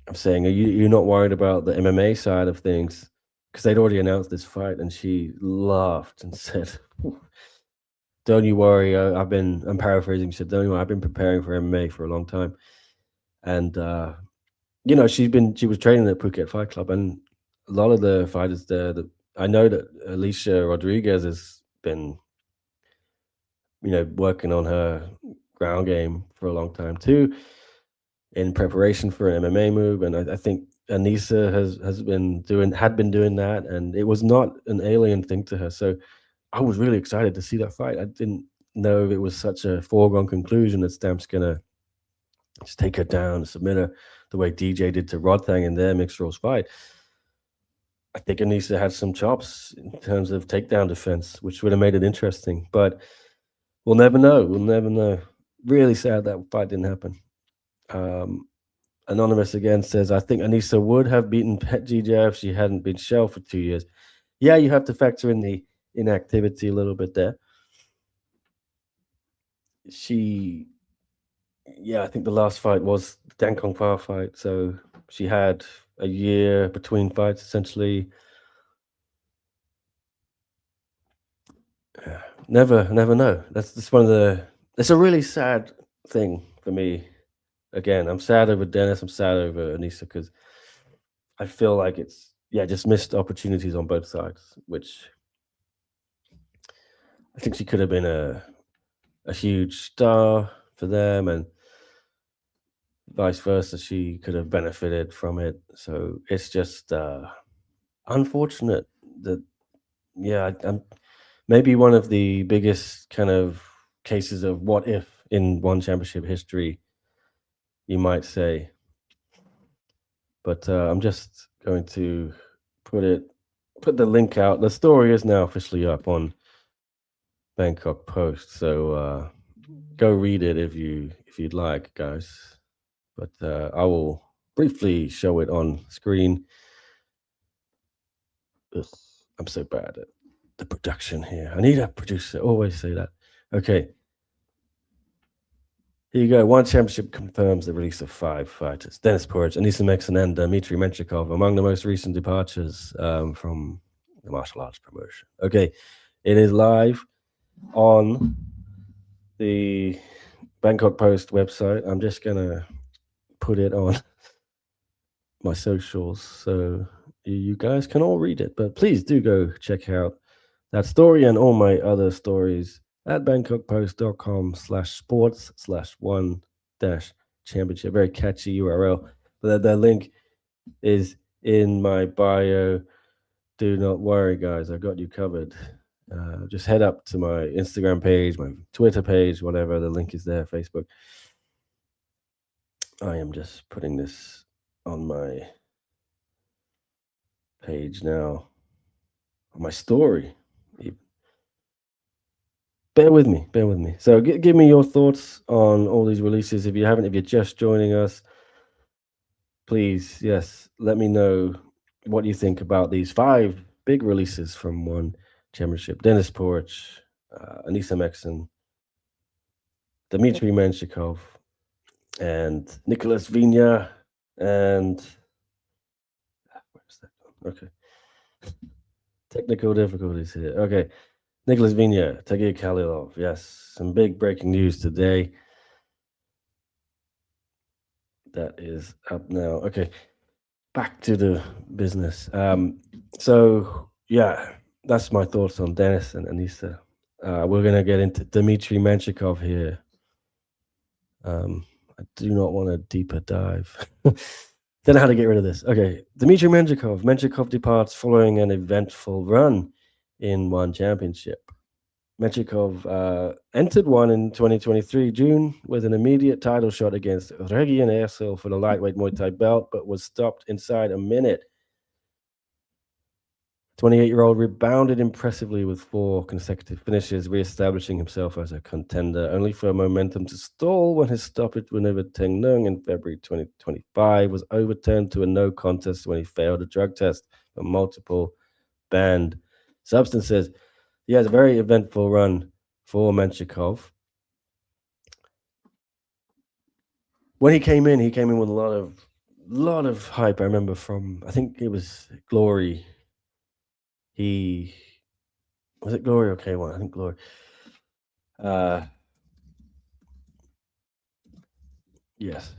I'm saying, are you're not worried about the MMA side of things? Because they'd already announced this fight, and she laughed and said, don't you worry, I'm paraphrasing, she said, don't you worry, I've been preparing for MMA for a long time. And, she was training at Phuket Fight Club, and a lot of the fighters there, I know that Alicia Rodriguez has been, working on her ground game for a long time too, in preparation for an MMA move. And I think Anissa had been doing that, and it was not an alien thing to her. So I was really excited to see that fight. I didn't know if it was such a foregone conclusion that Stamp's gonna just take her down, submit her the way DJ did to Rodthang in their mixed rules fight. I think Anissa had some chops in terms of takedown defense, which would have made it interesting. But we'll never know. We'll never know. Really sad that fight didn't happen. Anonymous again says, I think Anissa would have beaten Pet GJ if she hadn't been shelved for 2 years. Yeah, you have to factor in the inactivity a little bit there. I think the last fight was the Dan Kong Fa fight. So she had a year between fights, essentially. Never know. That's one of it's a really sad thing for me. Again, I'm sad over Dennis. I'm sad over Anissa because I feel like it's just missed opportunities on both sides, which I think she could have been a huge star for them, and vice versa. She could have benefited from it. So it's just unfortunate that I'm maybe one of the biggest kind of cases of what if in one championship history, you might say. But I'm just going to put the link out. The story is now officially up on Bangkok Post, so go read it if you'd like, guys. But I will briefly show it on screen. Ugh, I'm so bad at the production here. I need a producer. Always say that. Okay. Here you go. One championship confirms the release of 5 fighters. Dennis Puric, Anissa Meksen, and Dmitry Menshikov among the most recent departures from the martial arts promotion. Okay. It is live on the Bangkok Post website. I'm just going to put it on my socials so you guys can all read it. But please do go check out that story and all my other stories at bangkokpost.com/sports/1-championship. Very catchy URL. But that link is in my bio. Do not worry, guys. I got you covered. Just head up to my Instagram page, my Twitter page, whatever. The link is there, Facebook. I am just putting this on my page now, on my story. Bear with me. So give me your thoughts on all these releases. If you're just joining us, please, let me know what you think about these 5 big releases from one championship. Dennis Puric, Anissa Meksen, Dmitry Menshikov, and Nicholas Vigna, and where's that? Okay. Technical difficulties here. Okay. Nicholas Vigna, Tagir Khalilov. Yes, some big breaking news today. That is up now. Okay, back to the business. That's my thoughts on Dennis and Anissa. We're going to get into Dmitry Menshikov here. I do not want a deeper dive. Don't know how to get rid of this. Okay, Dmitry Menshikov. Menshikov departs following an eventful run in one championship. Menshikov entered one in 2023 June with an immediate title shot against Regin Ersil for the lightweight Muay Thai belt, but was stopped inside a minute. 28-year-old rebounded impressively with 4 consecutive finishes, re-establishing himself as a contender, only for momentum to stall when his stoppage with Teng Nung in February 2025 was overturned to a no contest when he failed a drug test for multiple banned substances. He has a very eventful run for Menshikov. When he came in with a lot of hype. I remember from, I think it was Glory. Was it Glory or K1? I think Glory. Yes.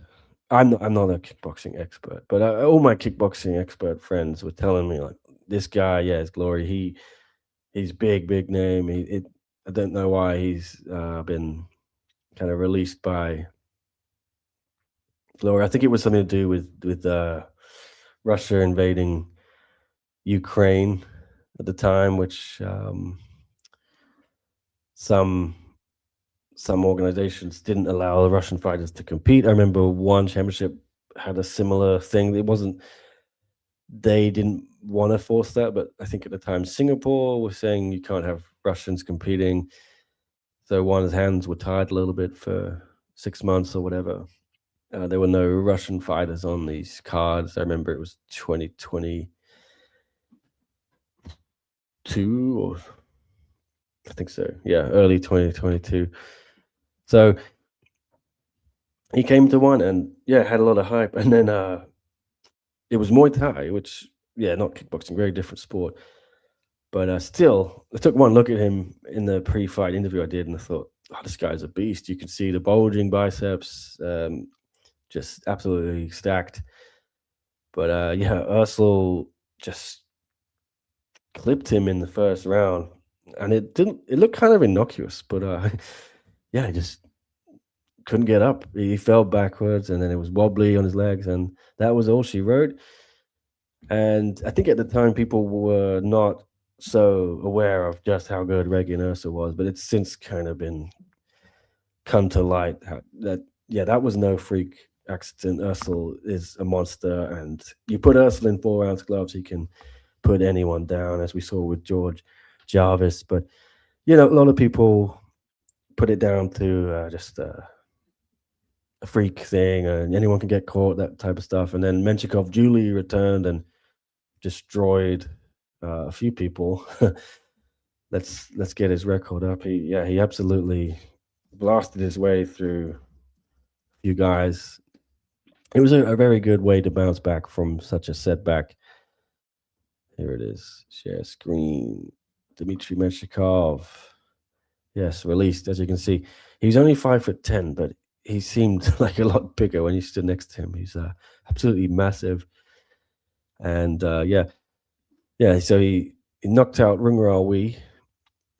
I'm not a kickboxing expert, but all my kickboxing expert friends were telling me like this guy, yeah, is Glory. He's big name. I don't know why he's been kind of released by Glory. I think it was something to do with Russia invading Ukraine at the time, which some organizations didn't allow the Russian fighters to compete. I remember one championship had a similar thing. They didn't want to force that, but I think at the time Singapore was saying you can't have Russians competing. So one's hands were tied a little bit for 6 months or whatever. There were no Russian fighters on these cards. I remember it was 2022 or I think so. Yeah, early 2022. So he came to one and had a lot of hype. And then it was Muay Thai, which not kickboxing, very different sport. But still, I took one look at him in the pre-fight interview I did, and I thought, oh, this guy's a beast. You can see the bulging biceps, just absolutely stacked. But Ursel just clipped him in the first round, and it looked kind of innocuous, but he just couldn't get up. He fell backwards, and then it was wobbly on his legs, and that was all she wrote. And I think at the time people were not so aware of just how good Reggie Ursa was, but it's since kind of been come to light that was no freak accident. Ursel is a monster, and you put Ursel in 4-ounce gloves, he can put anyone down, as we saw with George Jarvis. But a lot of people put it down to just a freak thing, and anyone can get caught, that type of stuff. And then Menshikov duly returned and destroyed a few people. Let's get his record up. He absolutely blasted his way through a few guys. It was a very good way to bounce back from such a setback. Here it is. Share screen. Dmitry Menshikov. Yes, released. As you can see, he's only 5'10", but he seemed like a lot bigger when you stood next to him. He's absolutely massive. And so he knocked out Rungra Wee.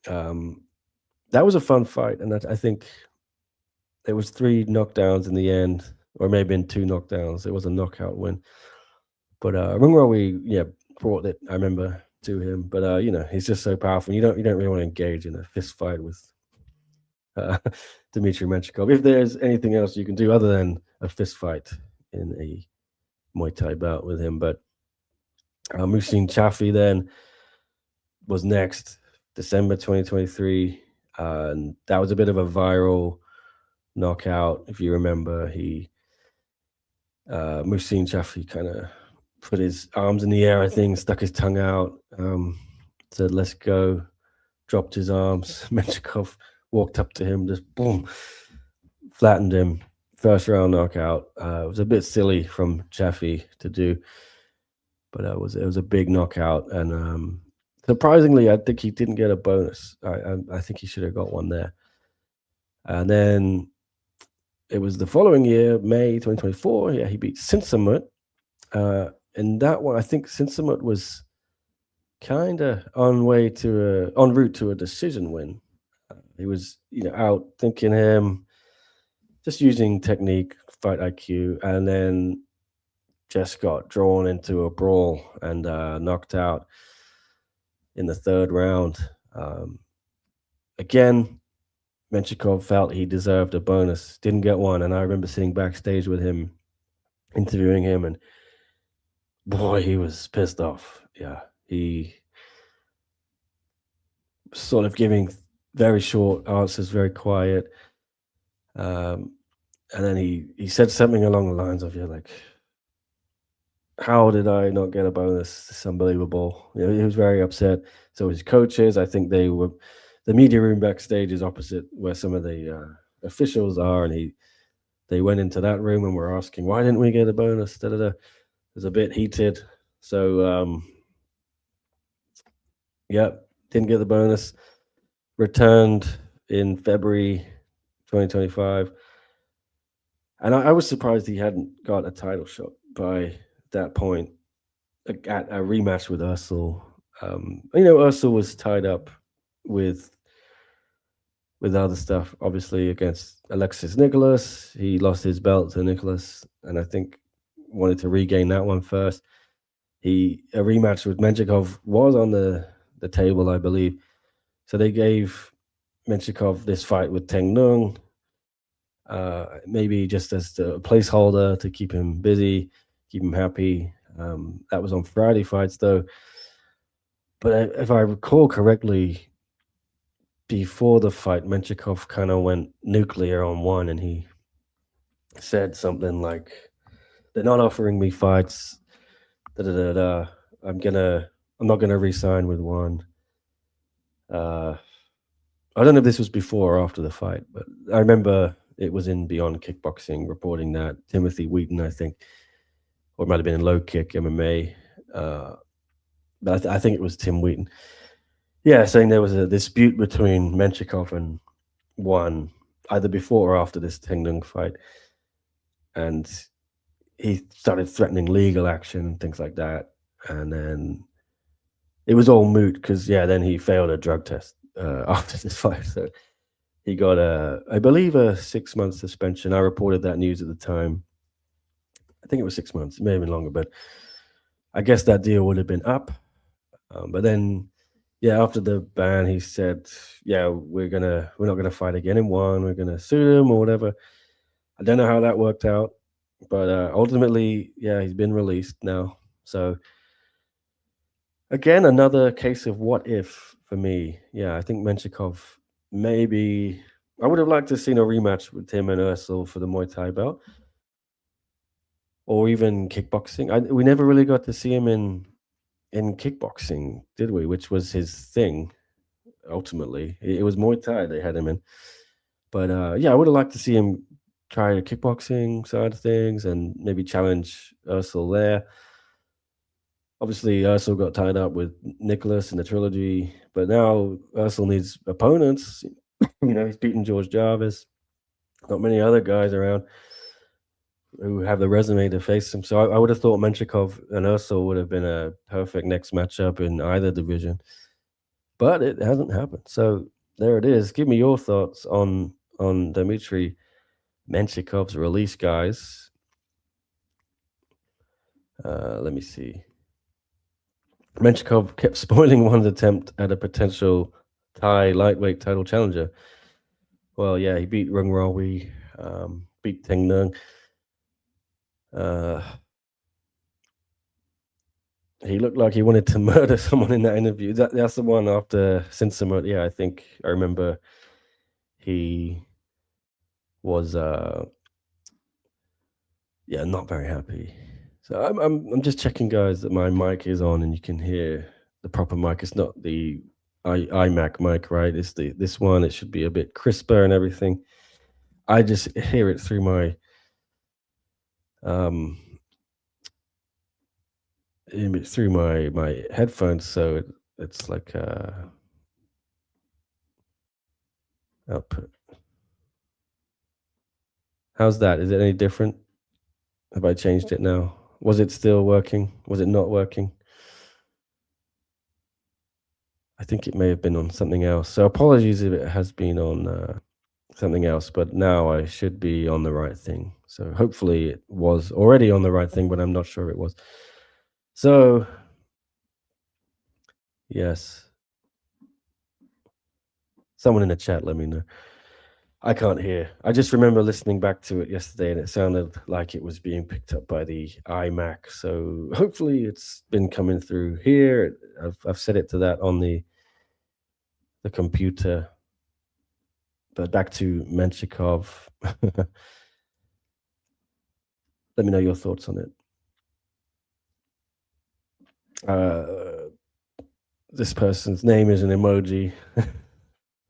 That was a fun fight, and I think there was 3 knockdowns in the end, or maybe in 2 knockdowns. It was a knockout win. But Rungra Wee, brought it, I remember, to him. But he's just so powerful. You don't really want to engage in a fist fight with Dmitry Menshikov. If there's anything else you can do other than a fist fight in a Muay Thai bout with him. But Muhsin Chafi then was next, December 2023. And that was a bit of a viral knockout. If you remember, Muhsin Chafi kind of put his arms in the air, I think, stuck his tongue out, said, "Let's go," dropped his arms. Menshikov walked up to him, just boom, flattened him. First round knockout. It was a bit silly from Chafi to do, but it was a big knockout. And surprisingly, I think he didn't get a bonus. I think he should have got one there. And then it was the following year, May 2024. Yeah, he beat Sinsamut. And that one, I think Sinsamut was kind of en route to a decision win. He was, out thinking him, just using technique, fight IQ, and then just got drawn into a brawl and knocked out in the 3rd round. again, Menshikov felt he deserved a bonus, didn't get one, and I remember sitting backstage with him, interviewing him, and boy, he was pissed off. Yeah, he sort of giving very short answers, very quiet. And then he said something along the lines of, "Yeah, like, how did I not get a bonus? It's unbelievable." He was very upset. So his coaches, I think the media room backstage is opposite where some of the officials are, and they went into that room and were asking, "Why didn't we get a bonus?" Da, da, da. It was a bit heated. So yeah, didn't get the bonus. Returned in February 2025. And I was surprised he hadn't got a title shot by that point at a rematch with Ursel. Ursel was tied up with other stuff, obviously against Alexis Nicholas. He lost his belt to Nicholas, and I think wanted to regain that one first. A rematch with Menshikov was on the table, I believe. So they gave Menshikov this fight with Teng Nung, maybe just as a placeholder to keep him busy, keep him happy. That was on Friday fights, though. But if I recall correctly, before the fight, Menshikov kind of went nuclear on one, and he said something like, "They're not offering me fights. Da da da da. I'm not gonna re-sign with one." I don't know if this was before or after the fight, but I remember it was in Beyond Kickboxing reporting that Timothy Wheaton, I think, or it might have been in Low Kick MMA, but I think it was Tim Wheaton. Yeah, saying there was a dispute between Menshikov and one either before or after this Teng Nung fight, and he started threatening legal action and things like that, and then it was all moot because then he failed a drug test after this fight, so he got I believe a 6-month suspension. I reported that news at the time. I think it was 6 months. It may have been longer, but I guess that deal would have been up. But then, after the ban, he said, "Yeah, we're not gonna fight again in one. We're gonna sue him or whatever." I don't know how that worked out, but ultimately, he's been released now. So again, another case of what if for me. Yeah, I think Menshikov maybe. I would have liked to have seen a rematch with him and Ursel for the Muay Thai belt, or even kickboxing. We never really got to see him in kickboxing, did we? Which was his thing ultimately. It was Muay Thai they had him in. But I would have liked to see him try the kickboxing side of things and maybe challenge Ursel there. Obviously, Ursel got tied up with Nicholas in the trilogy, but now Ursel needs opponents. He's beaten George Jarvis. Not many other guys around who have the resume to face him. So I would have thought Menshikov and Ursel would have been a perfect next matchup in either division, but it hasn't happened. So there it is. Give me your thoughts on Dmitry Menshikov's release, guys. Let me see. Menshikov kept spoiling one's attempt at a potential Thai lightweight title challenger. Well, he beat Rung Rawi, beat Teng Nung. He looked like he wanted to murder someone in that interview. That's the one after Sinsamut. Yeah, I think I remember he was not very happy. So I'm just checking, guys, that my mic is on and you can hear the proper mic. It's not the iMac mic, right? It's this one. It should be a bit crisper and everything. I just hear it through my my headphones, so it's like output. How's that? Is it any different? Have I changed it now? Was it still working? Was it not working? I think it may have been on something else. So apologies if it has been on something else, but now I should be on the right thing. So hopefully it was already on the right thing, but I'm not sure it was. So yes. Someone in the chat, let me know. I can't hear. I just remember listening back to it yesterday, and it sounded like it was being picked up by the iMac. So hopefully, it's been coming through here. I've set it to that on the computer. But back to Menshikov. Let me know your thoughts on it. This person's name is an emoji.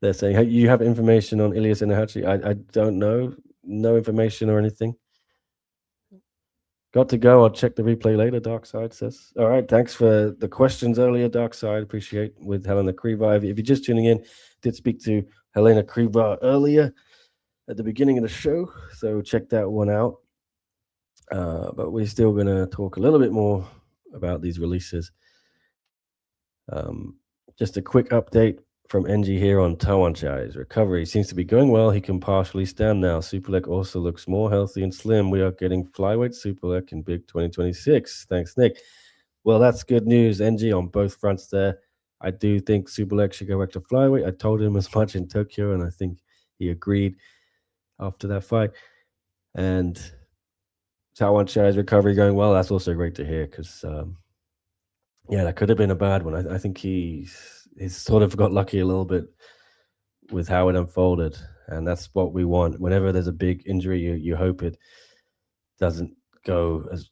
They're saying, hey, you have information on Ilyas Inahachi? I don't know. No information or anything. Got to go. I'll check the replay later, Darkside says. All right, thanks for the questions earlier, Darkside. Appreciate with Helena Crevar. If you're just tuning in, did speak to Helena Crevar earlier at the beginning of the show, so check that one out. But we're still going to talk a little bit more about these releases. Just a quick update from NG here on Tawanchai's recovery. Seems to be going well. He can partially stand now. Superlek also looks more healthy and slim. We are getting flyweight Superlek in big 2026. Thanks, Nick. Well, that's good news, NG, on both fronts there. I do think Superlek should go back to flyweight. I told him as much in Tokyo, and I think he agreed after that fight. And Tawanchai's recovery going well. That's also great to hear because, yeah, that could have been a bad one. I think he's sort of got lucky a little bit with how it unfolded, and that's what we want. Whenever there's a big injury, you hope it doesn't go as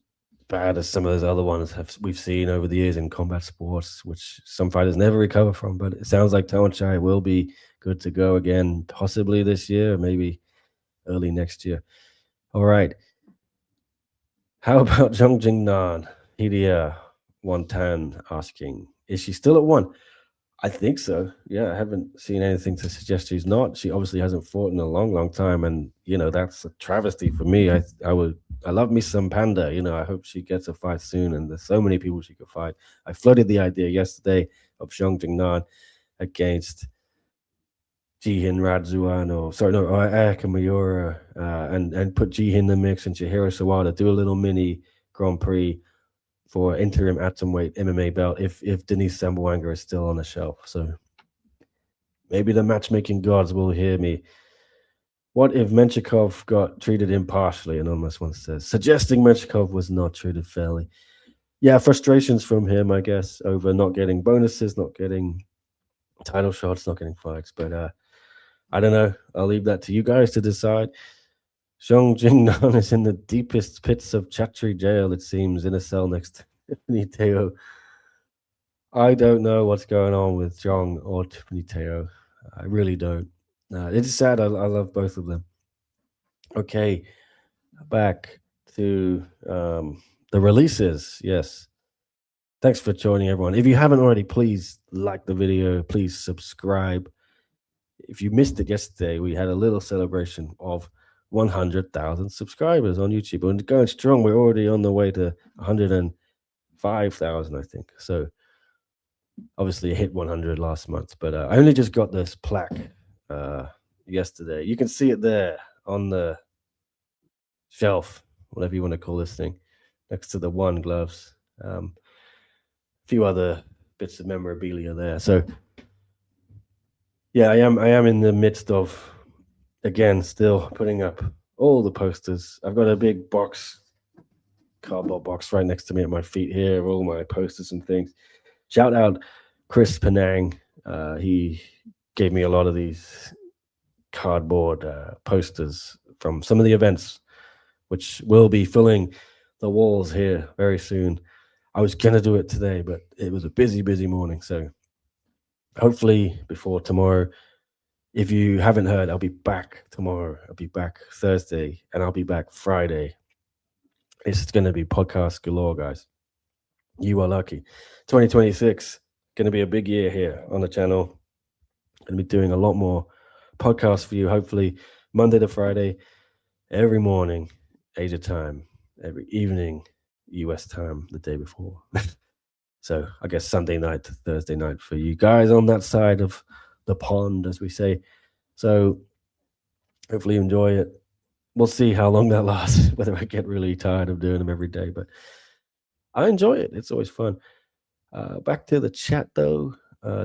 bad as some of those other ones we've seen over the years in combat sports, which some fighters never recover from. But it sounds like Tawanchai will be good to go again, possibly this year, maybe early next year. All right. How about Zhang Jingnan? Hidia Wantan asking, is she still at 1? I think so. Yeah, I haven't seen anything to suggest she's not. She obviously hasn't fought in a long, long time, and that's a travesty for me. I love me some Panda. I hope she gets a fight soon, and there's so many people she could fight. I floated the idea yesterday of Zhang Jingnan against Jihin Radzuan or Atkin Miura, and put Jihin in the mix and Chihiro Sawada, do a little mini Grand Prix for interim atomweight MMA belt if Denise Sambuanga is still on the shelf. So maybe the matchmaking gods will hear me. What if Menshikov got treated impartially? Anonymous one says, suggesting Menshikov was not treated fairly. Yeah, frustrations from him, I guess, over not getting bonuses, not getting title shots, not getting fights. But I don't know. I'll leave that to you guys to decide. Zhang Jingnan is in the deepest pits of Chatri jail, it seems, in a cell next to Tiffany Teo. I don't know what's going on with Zhang or Tiffany Teo. I really don't. It's sad. I love both of them. Okay, back to the releases. Yes. Thanks for joining, everyone. If you haven't already, please like the video. Please subscribe. If you missed it yesterday, we had a little celebration of 100,000 subscribers on YouTube, and going strong. We're already on the way to 105,000, I think. So obviously it hit 100 last month, but I only just got this plaque yesterday. You can see it there on the shelf, whatever you want to call this thing, next to the one gloves. A few other bits of memorabilia there. So yeah, I am in the midst of, again, still putting up all the posters. I've got a big cardboard box right next to me at my feet here, all my posters and things. Shout out Chris Penang. He gave me a lot of these cardboard posters from some of the events, which will be filling the walls here very soon. I was going to do it today, but it was a busy, busy morning. So hopefully before tomorrow. If you haven't heard, I'll be back tomorrow. I'll be back Thursday, and I'll be back Friday. It's going to be podcast galore, guys. You are lucky. 2026, going to be a big year here on the channel. Going to be doing a lot more podcasts for you, hopefully Monday to Friday, every morning, Asia time, every evening, US time, the day before. So I guess Sunday night to Thursday night for you guys on that side of the pond, as we say. So hopefully you enjoy it. We'll see how long that lasts, whether I get really tired of doing them every day, but I enjoy it. It's always fun. Back to the chat, though.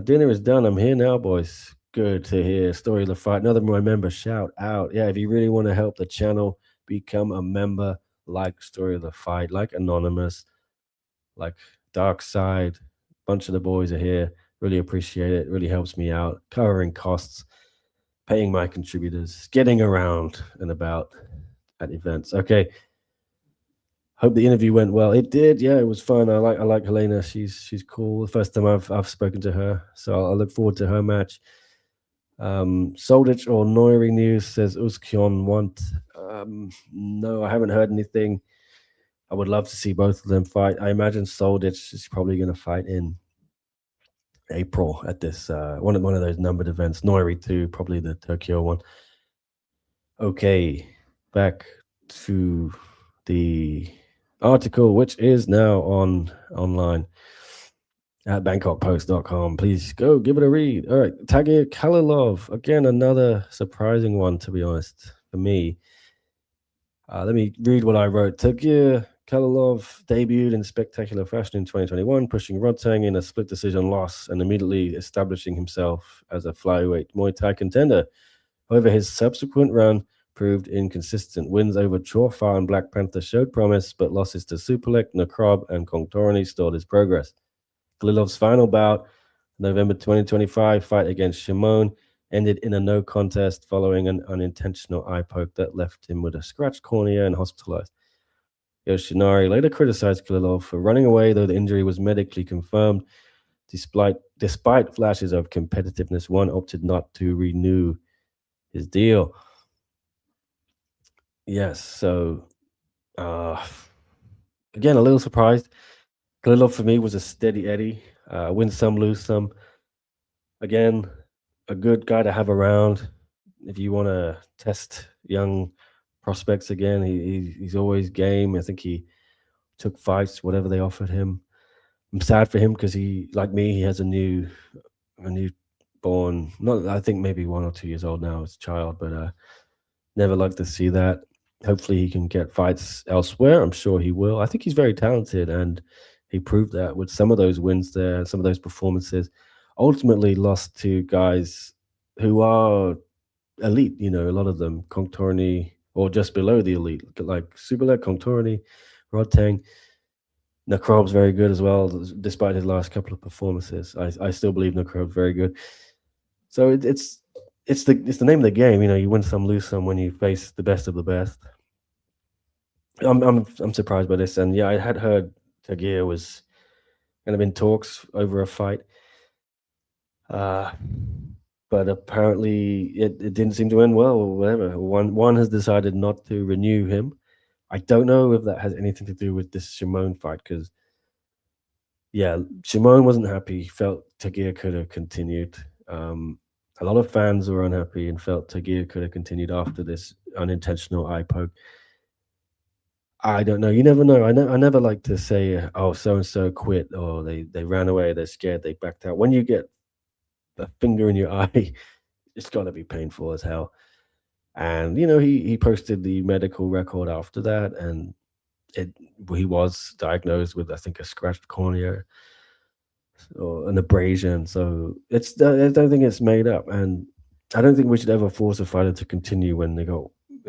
Dinner is done. I'm here now, boys. Good to hear. Story of the fight. Another my member shout out. Yeah, if you really want to help the channel, become a member. Like Story of the Fight, like Anonymous, like Dark Side. Bunch of the boys are here. Really appreciate it. Really helps me out. Covering costs, paying my contributors, getting around and about at events. Okay. Hope the interview went well. It did. Yeah, it was fun. I like Helena. She's cool. The first time I've spoken to her, so I look forward to her match. Soldich or Noiri News says Uskyon want. No, I haven't heard anything. I would love to see both of them fight. I imagine Soldich is probably going to fight in April at this one of those numbered events. Noiri too, probably the Tokyo one. Okay, back to the article, which is now online at bangkokpost.com. Please go give it a read. All right, Tagir Kalilov, again, another surprising one, to be honest, for me. Let me read what I wrote. Tagir Kalilov debuted in spectacular fashion in 2021, pushing Rodtang in a split decision loss and immediately establishing himself as a flyweight Muay Thai contender. However, his subsequent run proved inconsistent. Wins over Chorfa and Black Panther showed promise, but losses to Superlek, Nakrob, and Kongtorny stalled his progress. Kalilov's final bout, November 2025 fight against Shimon, ended in a no contest following an unintentional eye poke that left him with a scratched cornea and hospitalized. Yoshinari later criticized Kalilov for running away, though the injury was medically confirmed. Despite flashes of competitiveness, one opted not to renew his deal. Yes, so again, a little surprised. Kalilov for me was a steady Eddie. Win some, lose some. Again, a good guy to have around if you want to test young prospects again. He's always game. I think he took fights, whatever they offered him. I'm sad for him because he, like me, he has a new born. Not, I think maybe 1 or 2 years old now as a child, but never like to see that. Hopefully, he can get fights elsewhere. I'm sure he will. I think he's very talented, and he proved that with some of those wins there, some of those performances. Ultimately, lost to guys who are elite. You know, a lot of them, Kongtorny, or just below the elite, like Superlek, Kongtorny, Rodtang. Nakrob's very good as well, despite his last couple of performances. I still believe Nakrob's very good. So it's the name of the game. You know, you win some, lose some when you face the best of the best. I'm surprised by this, and yeah, I had heard Tagir was kind of in talks over a fight, but apparently it didn't seem to end well or whatever. One has decided not to renew him. I don't know if that has anything to do with this Shimon fight because yeah, Shimon wasn't happy. Felt Tagir could have continued. A lot of fans were unhappy and felt Tagir could have continued after this unintentional eye poke. I don't know. You never know. I never like to say, "Oh, so and so quit," or they ran away. They're scared. They backed out. When you get a finger in your eye, it's got to be painful as hell. And you know, he posted the medical record after that, and he was diagnosed with I think a scratched cornea or an abrasion. So I don't think it's made up, and I don't think we should ever force a fighter to continue when they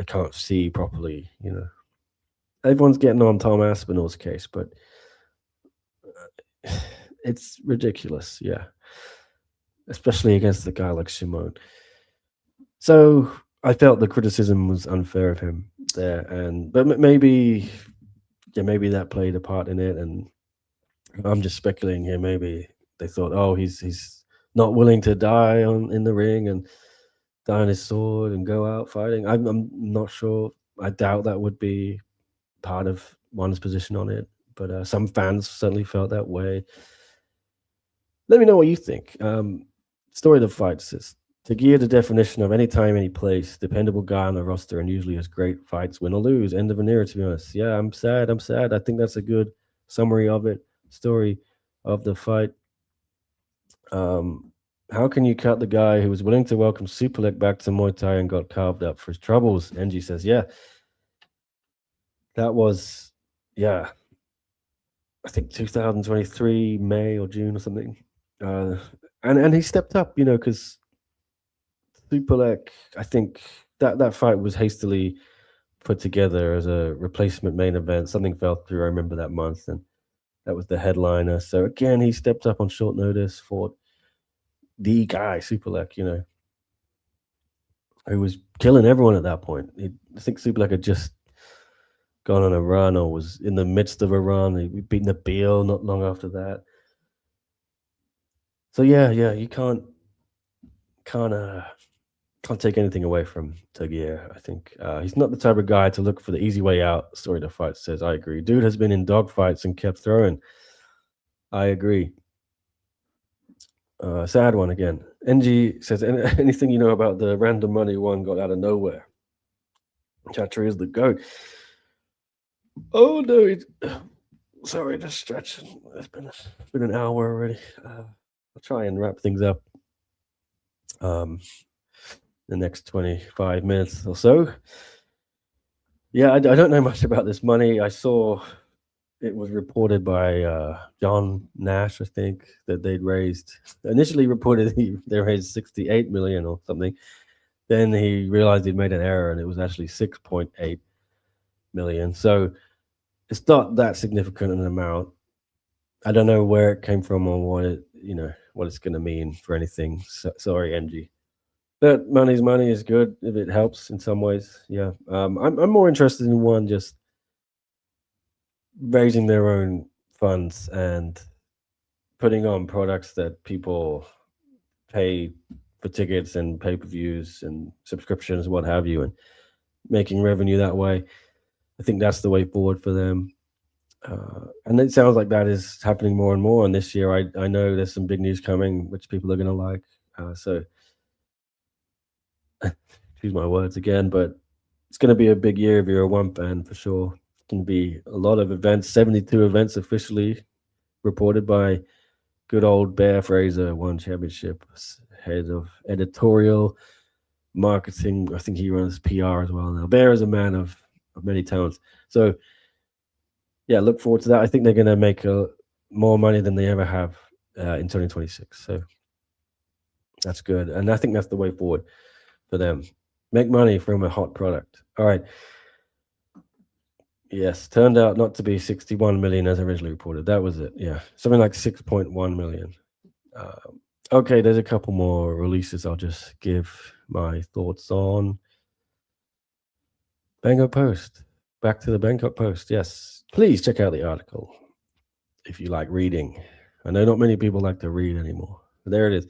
can't see properly. You know, everyone's getting on Tom Aspinall's case, but it's ridiculous. Yeah, especially against a guy like Shimon. So I felt the criticism was unfair of him there, but maybe that played a part in it, and I'm just speculating here. Maybe they thought, oh, he's not willing to die in the ring and die on his sword and go out fighting. I'm not sure. I doubt that would be part of one's position on it, but some fans certainly felt that way. Let me know what you think. Story of the fight says to gear the definition of any time, any place, dependable guy on the roster, and usually has great fights, win or lose. End of an era, to be honest. Yeah, I'm sad. I think that's a good summary of it. Story of the fight. How can you cut the guy who was willing to welcome Superlek back to Muay Thai and got carved up for his troubles? NG says, yeah. That was, yeah, I think 2023, May or June or something. And he stepped up, you know, because Supalek, I think that fight was hastily put together as a replacement main event. Something fell through. I remember that month, and that was the headliner. So again, he stepped up on short notice, fought the guy, Supalek, who was killing everyone at that point. I think Supalek had just gone on a run or was in the midst of a run. He beat Nabil not long after that. So yeah, you can't take anything away from Tagir. I think he's not the type of guy to look for the easy way out. Story to fight says, I agree. Dude has been in dogfights and kept throwing. I agree. Sad one again. NG says, anything you know about the random money one got out of nowhere? Chattery is the goat. Oh no! Sorry, just stretching. It's been an hour already. I'll try and wrap things up. The next 25 minutes or so. Yeah, I don't know much about this money. I saw it was reported by John Nash, I think, that they'd initially reported they raised 68 million or something. Then he realized he'd made an error and it was actually 6.8 million. So it's not that significant an amount. I don't know where it came from or what it's going to mean for anything. Sorry, NG. But money's money is good if it helps in some ways. Yeah, I'm more interested in one just raising their own funds and putting on products that people pay for tickets and pay-per-views and subscriptions, what have you, and making revenue that way. I think that's the way forward for them. And it sounds like that is happening more and more. And this year, I know there's some big news coming, which people are going to like. So, choose my words again, but it's going to be a big year if you're a one fan for sure. It's going to be a lot of events, 72 events officially reported by good old Bear Fraser, One Championship, head of editorial marketing. I think he runs PR as well now. Bear is a man of many talents. So, yeah, look forward to that. I think they're going to make more money than they ever have in 2026. So that's good. And I think that's the way forward for them. Make money from a hot product. All right. Yes, turned out not to be 61 million as originally reported. That was it. Yeah, something like 6.1 million. Okay, there's a couple more releases I'll just give my thoughts on. Bangkok Post. Back to the Bangkok Post. Yes, please check out the article if you like reading. I know not many people like to read anymore. But there it is.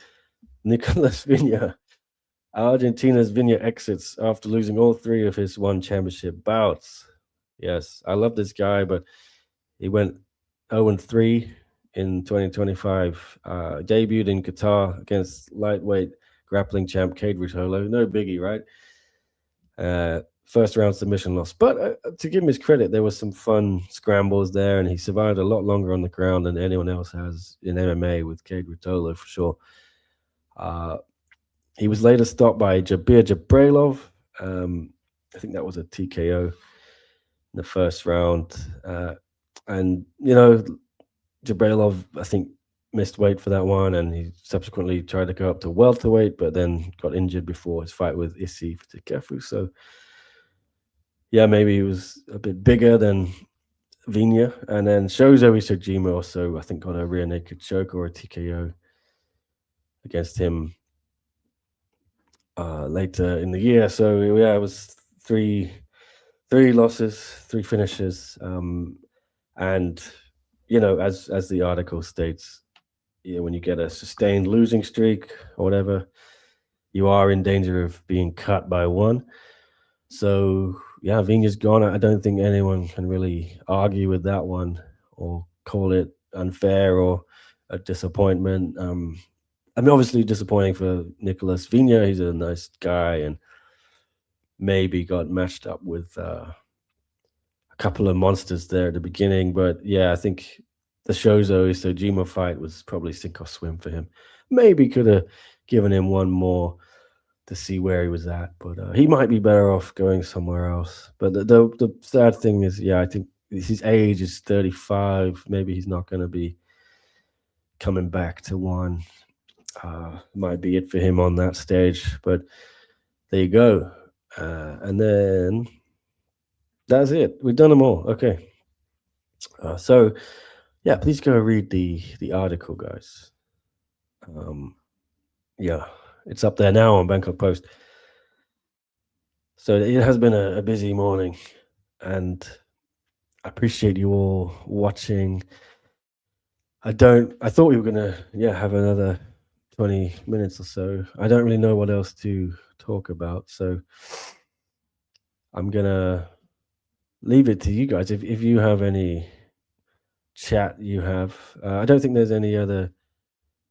Nicolas Viña. Argentina's Viña exits after losing all 3 of his one championship bouts. Yes, I love this guy, but he went 0-3 in 2025. Debuted in Qatar against lightweight grappling champ Cade Rutolo. No biggie, right? First round submission loss. But to give him his credit, there was some fun scrambles there, and he survived a lot longer on the ground than anyone else has in MMA with Cade Rutolo for sure. He was later stopped by Jabir Jabrailov. I think that was a TKO in the first round. And, Jabrailov, I think, missed weight for that one, and he subsequently tried to go up to welterweight, but then got injured before his fight with Issy Fitikefu. So, yeah, maybe he was a bit bigger than Viña. And then Shozo Isojima also, I think, got a rear naked choke or a TKO against him later in the year. So, yeah, it was three losses, 3 finishes. And, as the article states, when you get a sustained losing streak or whatever, you are in danger of being cut by one. So, yeah, Viña's gone. I don't think anyone can really argue with that one or call it unfair or a disappointment. Obviously disappointing for Nicolas Viña. He's a nice guy and maybe got matched up with a couple of monsters there at the beginning. But, yeah, I think the Shozo Isojima fight was probably sink or swim for him. Maybe could have given him one more to see where he was at, but he might be better off going somewhere else. But the sad thing is, I think his age is 35. Maybe he's not going to be coming back to one. Might be it for him on that stage. But there you go. And then that's it. We've done them all. Okay. So yeah, please go read the article, guys. Yeah, it's up there now on Bangkok Post. So it has been a busy morning, and I appreciate you all watching. I thought we were gonna have another 20 minutes or so. I don't really know what else to talk about, so I'm gonna leave it to you guys. If you have any chat, you have. I don't think there's any other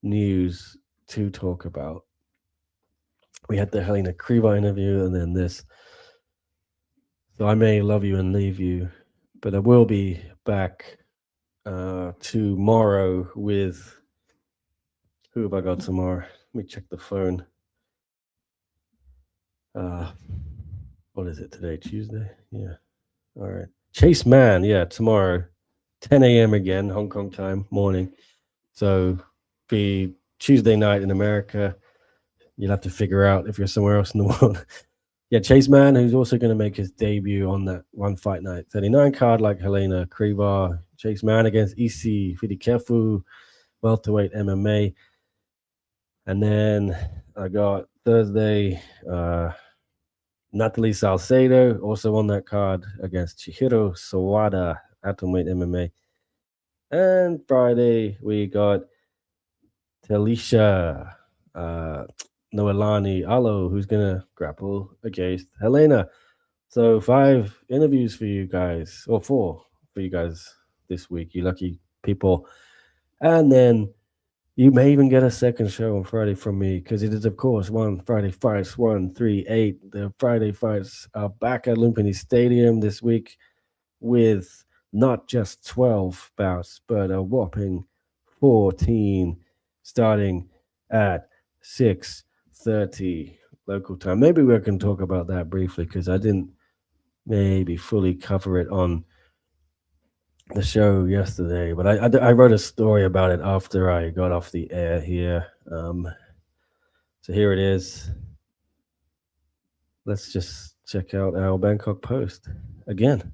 news to talk about. We had the Helena Crevar interview, and then this. So I may love you and leave you, but I will be back tomorrow with who have I got tomorrow? Let me check the phone. What is it today? Tuesday? Yeah. All right. Chase Mann, yeah, tomorrow, 10 a.m. again, Hong Kong time, morning. So be Tuesday night in America. You'll have to figure out if you're somewhere else in the world. Yeah, Chase Mann, who's also going to make his debut on that one fight night 39 card like Helena Crevar. Chase Mann against EC Fidikefu, welterweight MMA. And then I got Thursday, Natalie Salcedo, also on that card against Chihiro Sawada, atomweight MMA. And Friday, we got Talisha Noelani Alo, who's going to grapple against Helena. So 5 interviews for you guys, or 4 for you guys this week, you lucky people. And then you may even get a second show on Friday from me, because it is, of course, one Friday Fights 138. The Friday Fights are back at Lumpini Stadium this week with not just 12 bouts, but a whopping 14, starting at 6:30 local time. Maybe we can talk about that briefly, because I didn't maybe fully cover it on the show yesterday, but I wrote a story about it after I got off the air here. So here it is. Let's just check out our Bangkok Post again.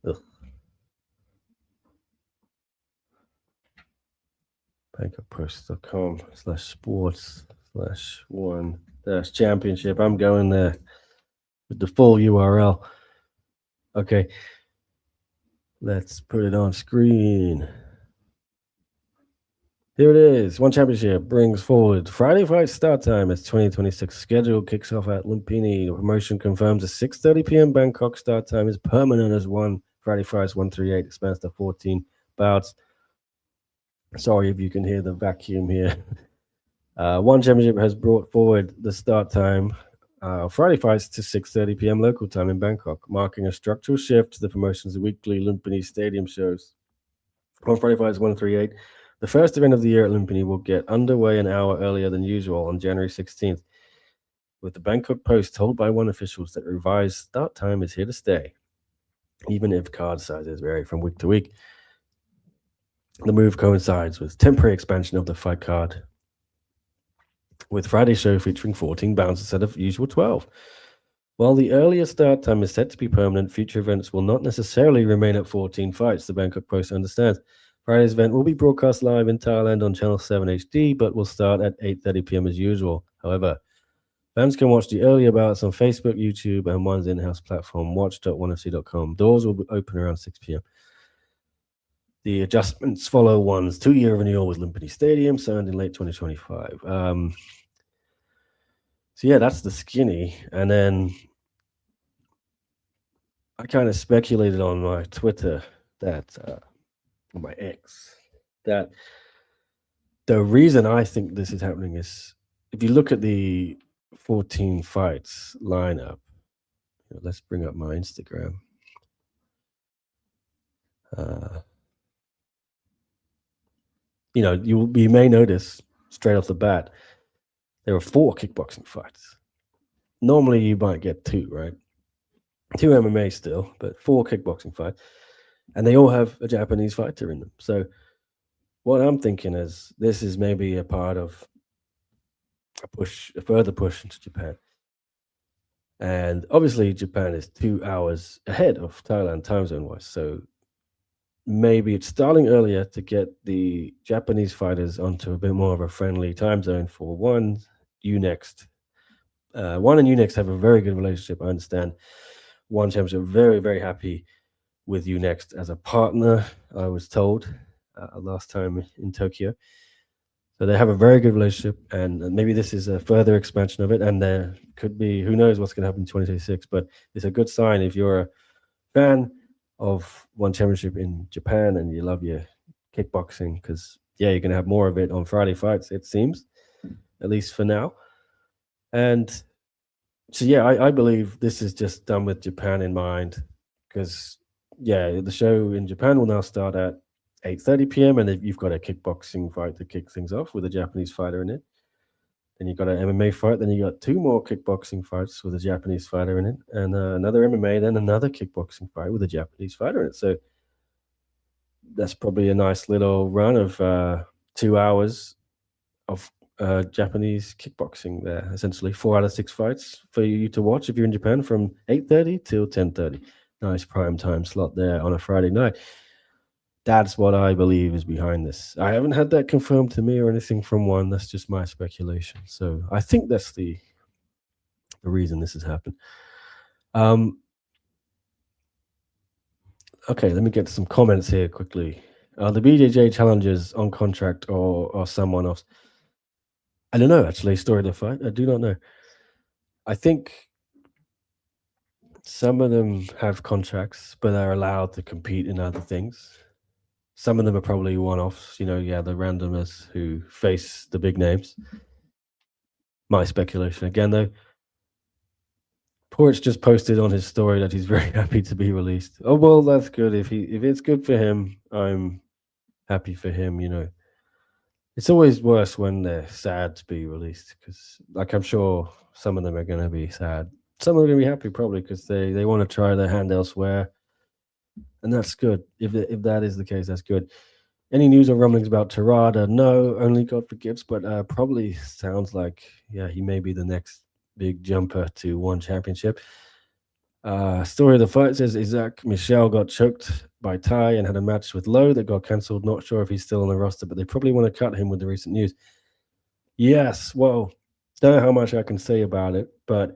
Ugh. BangkokPost.com/sports/1-championship. I'm going there with the full URL. Okay. Let's put it on screen. Here it is. One Championship brings forward Friday fight start time as 2026 schedule kicks off at Lumpini. The promotion confirms a 6:30 p.m. Bangkok start time is permanent as one Friday fights 138 expands to 14 bouts. Sorry if you can hear the vacuum here. One Championship has brought forward the start time Friday fights to 6:30 p.m. local time in Bangkok, marking a structural shift to the promotion's weekly Lumpini Stadium shows. On Friday fights 138. The first event of the year at Lumpini will get underway an hour earlier than usual on January 16th, with the Bangkok Post told by one officials that revised start time is here to stay, even if card sizes vary from week to week. The move coincides with temporary expansion of the fight card, with Friday's show featuring 14 bouts instead of usual 12. While the earlier start time is set to be permanent, future events will not necessarily remain at 14 fights, the Bangkok Post understands. Friday's event will be broadcast live in Thailand on Channel 7 HD, but will start at 8:30 p.m. as usual. However, fans can watch the earlier bouts on Facebook, YouTube, and One's in-house platform, watch.onefc.com. Doors will be open around 6 p.m. The adjustments follow One's 2-year renewal with Lumpini Stadium, signed in late 2025. So yeah, that's the skinny. And then I kind of speculated on my Twitter that, on my X, that the reason I think this is happening is if you look at the 14 fights lineup, let's bring up my Instagram. You may notice straight off the bat, there are 4 kickboxing fights. Normally you might get 2, right? 2 MMA still, but 4 kickboxing fights. And they all have a Japanese fighter in them. So what I'm thinking is this is maybe a part of a further push into Japan. And obviously, Japan is 2 hours ahead of Thailand time zone wise. So maybe it's starting earlier to get the Japanese fighters onto a bit more of a friendly time zone for one. UNext. One and UNext have a very good relationship. I understand. One Championship very, very happy with UNext as a partner, I was told last time in Tokyo. So they have a very good relationship, and maybe this is a further expansion of it. And there could be, who knows what's going to happen in 2026, but it's a good sign if you're a fan of One Championship in Japan and you love your kickboxing, because, yeah, you're going to have more of it on Friday fights, it seems, at least for now. And so, yeah, I believe this is just done with Japan in mind, because, yeah, the show in Japan will now start at 8:30 p.m. and you've got a kickboxing fight to kick things off with a Japanese fighter in it. Then you got an MMA fight. Then you got two more kickboxing fights with a Japanese fighter in it, and another MMA. Then another kickboxing fight with a Japanese fighter in it. So that's probably a nice little run of 2 hours of Japanese kickboxing there. Essentially, 4 out of 6 fights for you to watch if you're in Japan from 8:30 till 10:30. Nice prime time slot there on a Friday night. That's what I believe is behind this. I haven't had that confirmed to me or anything from one. That's just my speculation. So I think that's the reason this has happened. Okay, let me get some comments here quickly. The BJJ challengers on contract or someone else? I don't know, actually. Story of the fight. I do not know. I think some of them have contracts, but are allowed to compete in other things. Some of them are probably one-offs, the randomers who face the big names. My speculation again, though. Puric just posted on his story that he's very happy to be released. Oh, well, that's good. If it's good for him, I'm happy for him. It's always worse when they're sad to be released, because, like, I'm sure some of them are going to be sad. Some are going to be happy probably because they want to try their hand elsewhere, and that's good. If that is the case, that's good. Any news or rumblings about Terada? No, only God forgives, but probably sounds like, yeah, he may be the next big jumper to one championship. Story of the fight says Isaac Michel got choked by Ty and had a match with Lowe that got cancelled. Not sure if he's still on the roster, but they probably want to cut him with the recent news. Yes, well, don't know how much I can say about it, but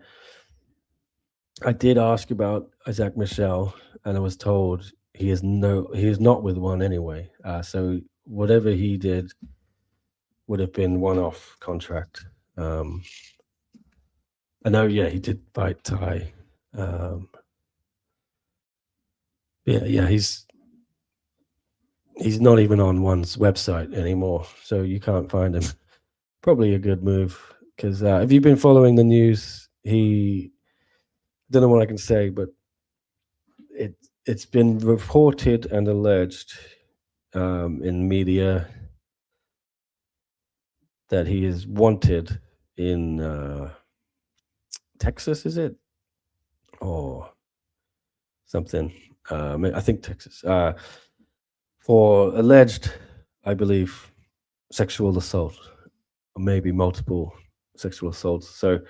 I did ask about Isaac Michel, and I was told he is not with one anyway. So whatever he did would have been one-off contract. I know, yeah, he did fight Ty. Yeah, he's not even on one's website anymore, so you can't find him. Probably a good move, because if you've been following the news, I don't know what I can say, but it's been reported and alleged in media that he is wanted in Texas, is it? Or something. I think Texas. For alleged, I believe, sexual assault, or maybe multiple sexual assaults. So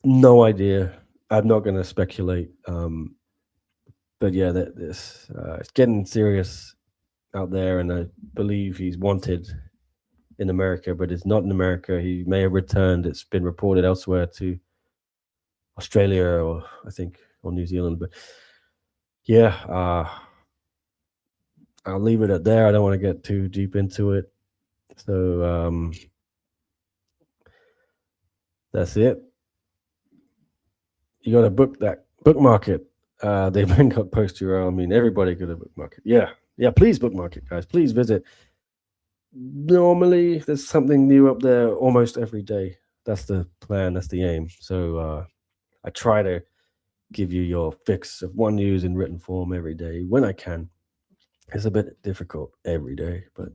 no idea. I'm not going to speculate. But yeah, it's getting serious out there, and I believe he's wanted in America, but it's not in America. He may have returned. It's been reported elsewhere to Australia, or I think, or New Zealand. But yeah, I'll leave it at there. I don't want to get too deep into it. So that's it. You got to bookmark it. They bring up post URL. I mean, everybody could have bookmark it. Yeah. Please bookmark it, guys. Please visit. Normally, there's something new up there almost every day. That's the plan. That's the aim. So I try to give you your fix of one news in written form every day when I can. It's a bit difficult every day, but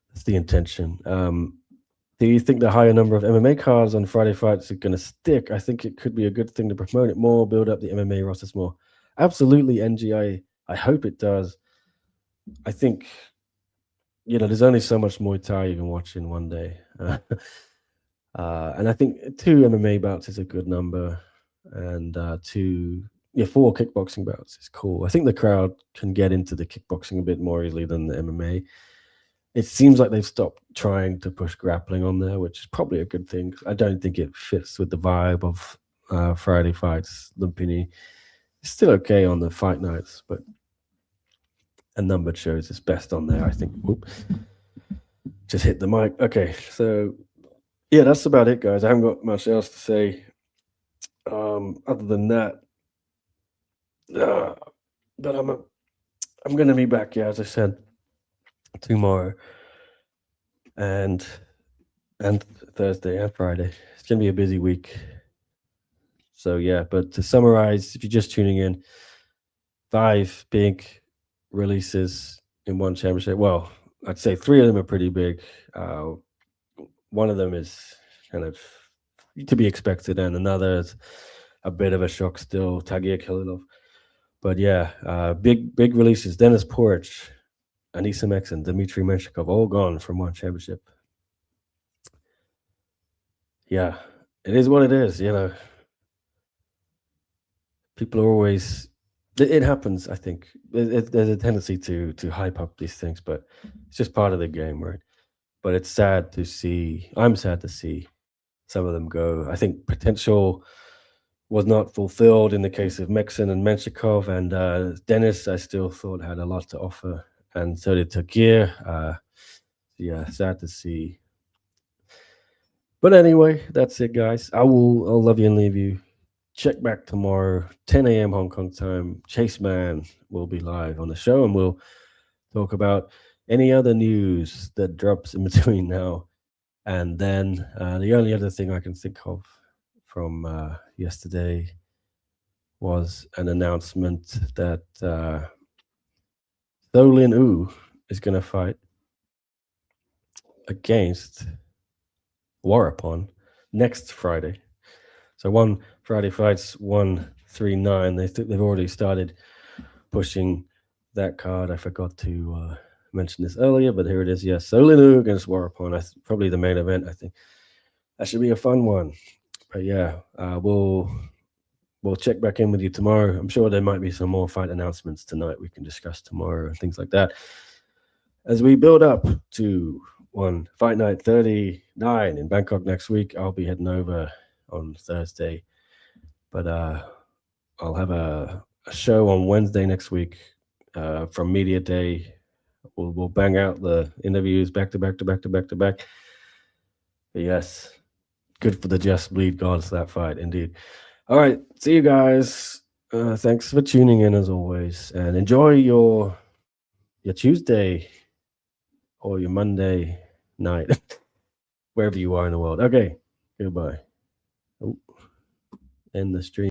that's the intention. Do you think the higher number of MMA cards on Friday fights are going to stick? I think it could be a good thing to promote it more, build up the MMA rosters more. Absolutely, NG. I hope it does. I think, there's only so much Muay Thai you can watch in one day. And I think 2 MMA bouts is a good number, and 4 kickboxing bouts is cool. I think the crowd can get into the kickboxing a bit more easily than the MMA. It seems like they've stopped trying to push grappling on there, which is probably a good thing. I don't think it fits with the vibe of Friday fights. Lumpini is still okay on the fight nights, but a numbered shows is best on there, I think. Oops. Just hit the mic. Okay, so yeah, that's about it, guys. I haven't got much else to say. Other than that, but I'm gonna be back, yeah, as I said, tomorrow and Thursday and Friday. It's gonna be a busy week. So yeah, but to summarize, if you're just tuning in, 5 big releases in one championship. Well, I'd say 3 of them are pretty big. One of them is kind of to be expected, and another is a bit of a shock still, Tagir Khililov. But yeah, big releases. Dennis Puric, Anissa Meksen, Dmitry Menshikov, all gone from one championship. Yeah, it is what it is, you know. People are always, it happens, I think. There's a tendency to hype up these things, but it's just part of the game, right? But it's sad to see, I'm sad to see some of them go. I think potential was not fulfilled in the case of Meksen and Menshikov, and Dennis, I still thought had a lot to offer, and so did Tagir. Yeah, sad to see. But anyway, that's it, guys. I'll love you and leave you. Check back tomorrow, 10 a.m. Hong Kong time. Chase Man will be live on the show, and we'll talk about any other news that drops in between now and then. The only other thing I can think of from yesterday was an announcement that Tholin Wu is going to fight against Warapon next Friday. So 1 Friday fights, 139. They've already started pushing that card. I forgot to mention this earlier, but here it is. Yes, Tholin Wu against Warapon. Probably the main event. I think that should be a fun one. But yeah, we'll check back in with you tomorrow. I'm sure there might be some more fight announcements tonight we can discuss tomorrow and things like that. As we build up to one Fight Night 39 in Bangkok next week, I'll be heading over on Thursday. But I'll have a show on Wednesday next week from Media Day. We'll bang out the interviews back to back. But yes, good for the Just Bleed gods, that fight, indeed. All right, see you guys. Thanks for tuning in as always, and enjoy your Tuesday or your Monday night, wherever you are in the world. Okay, goodbye. Oh, end the stream.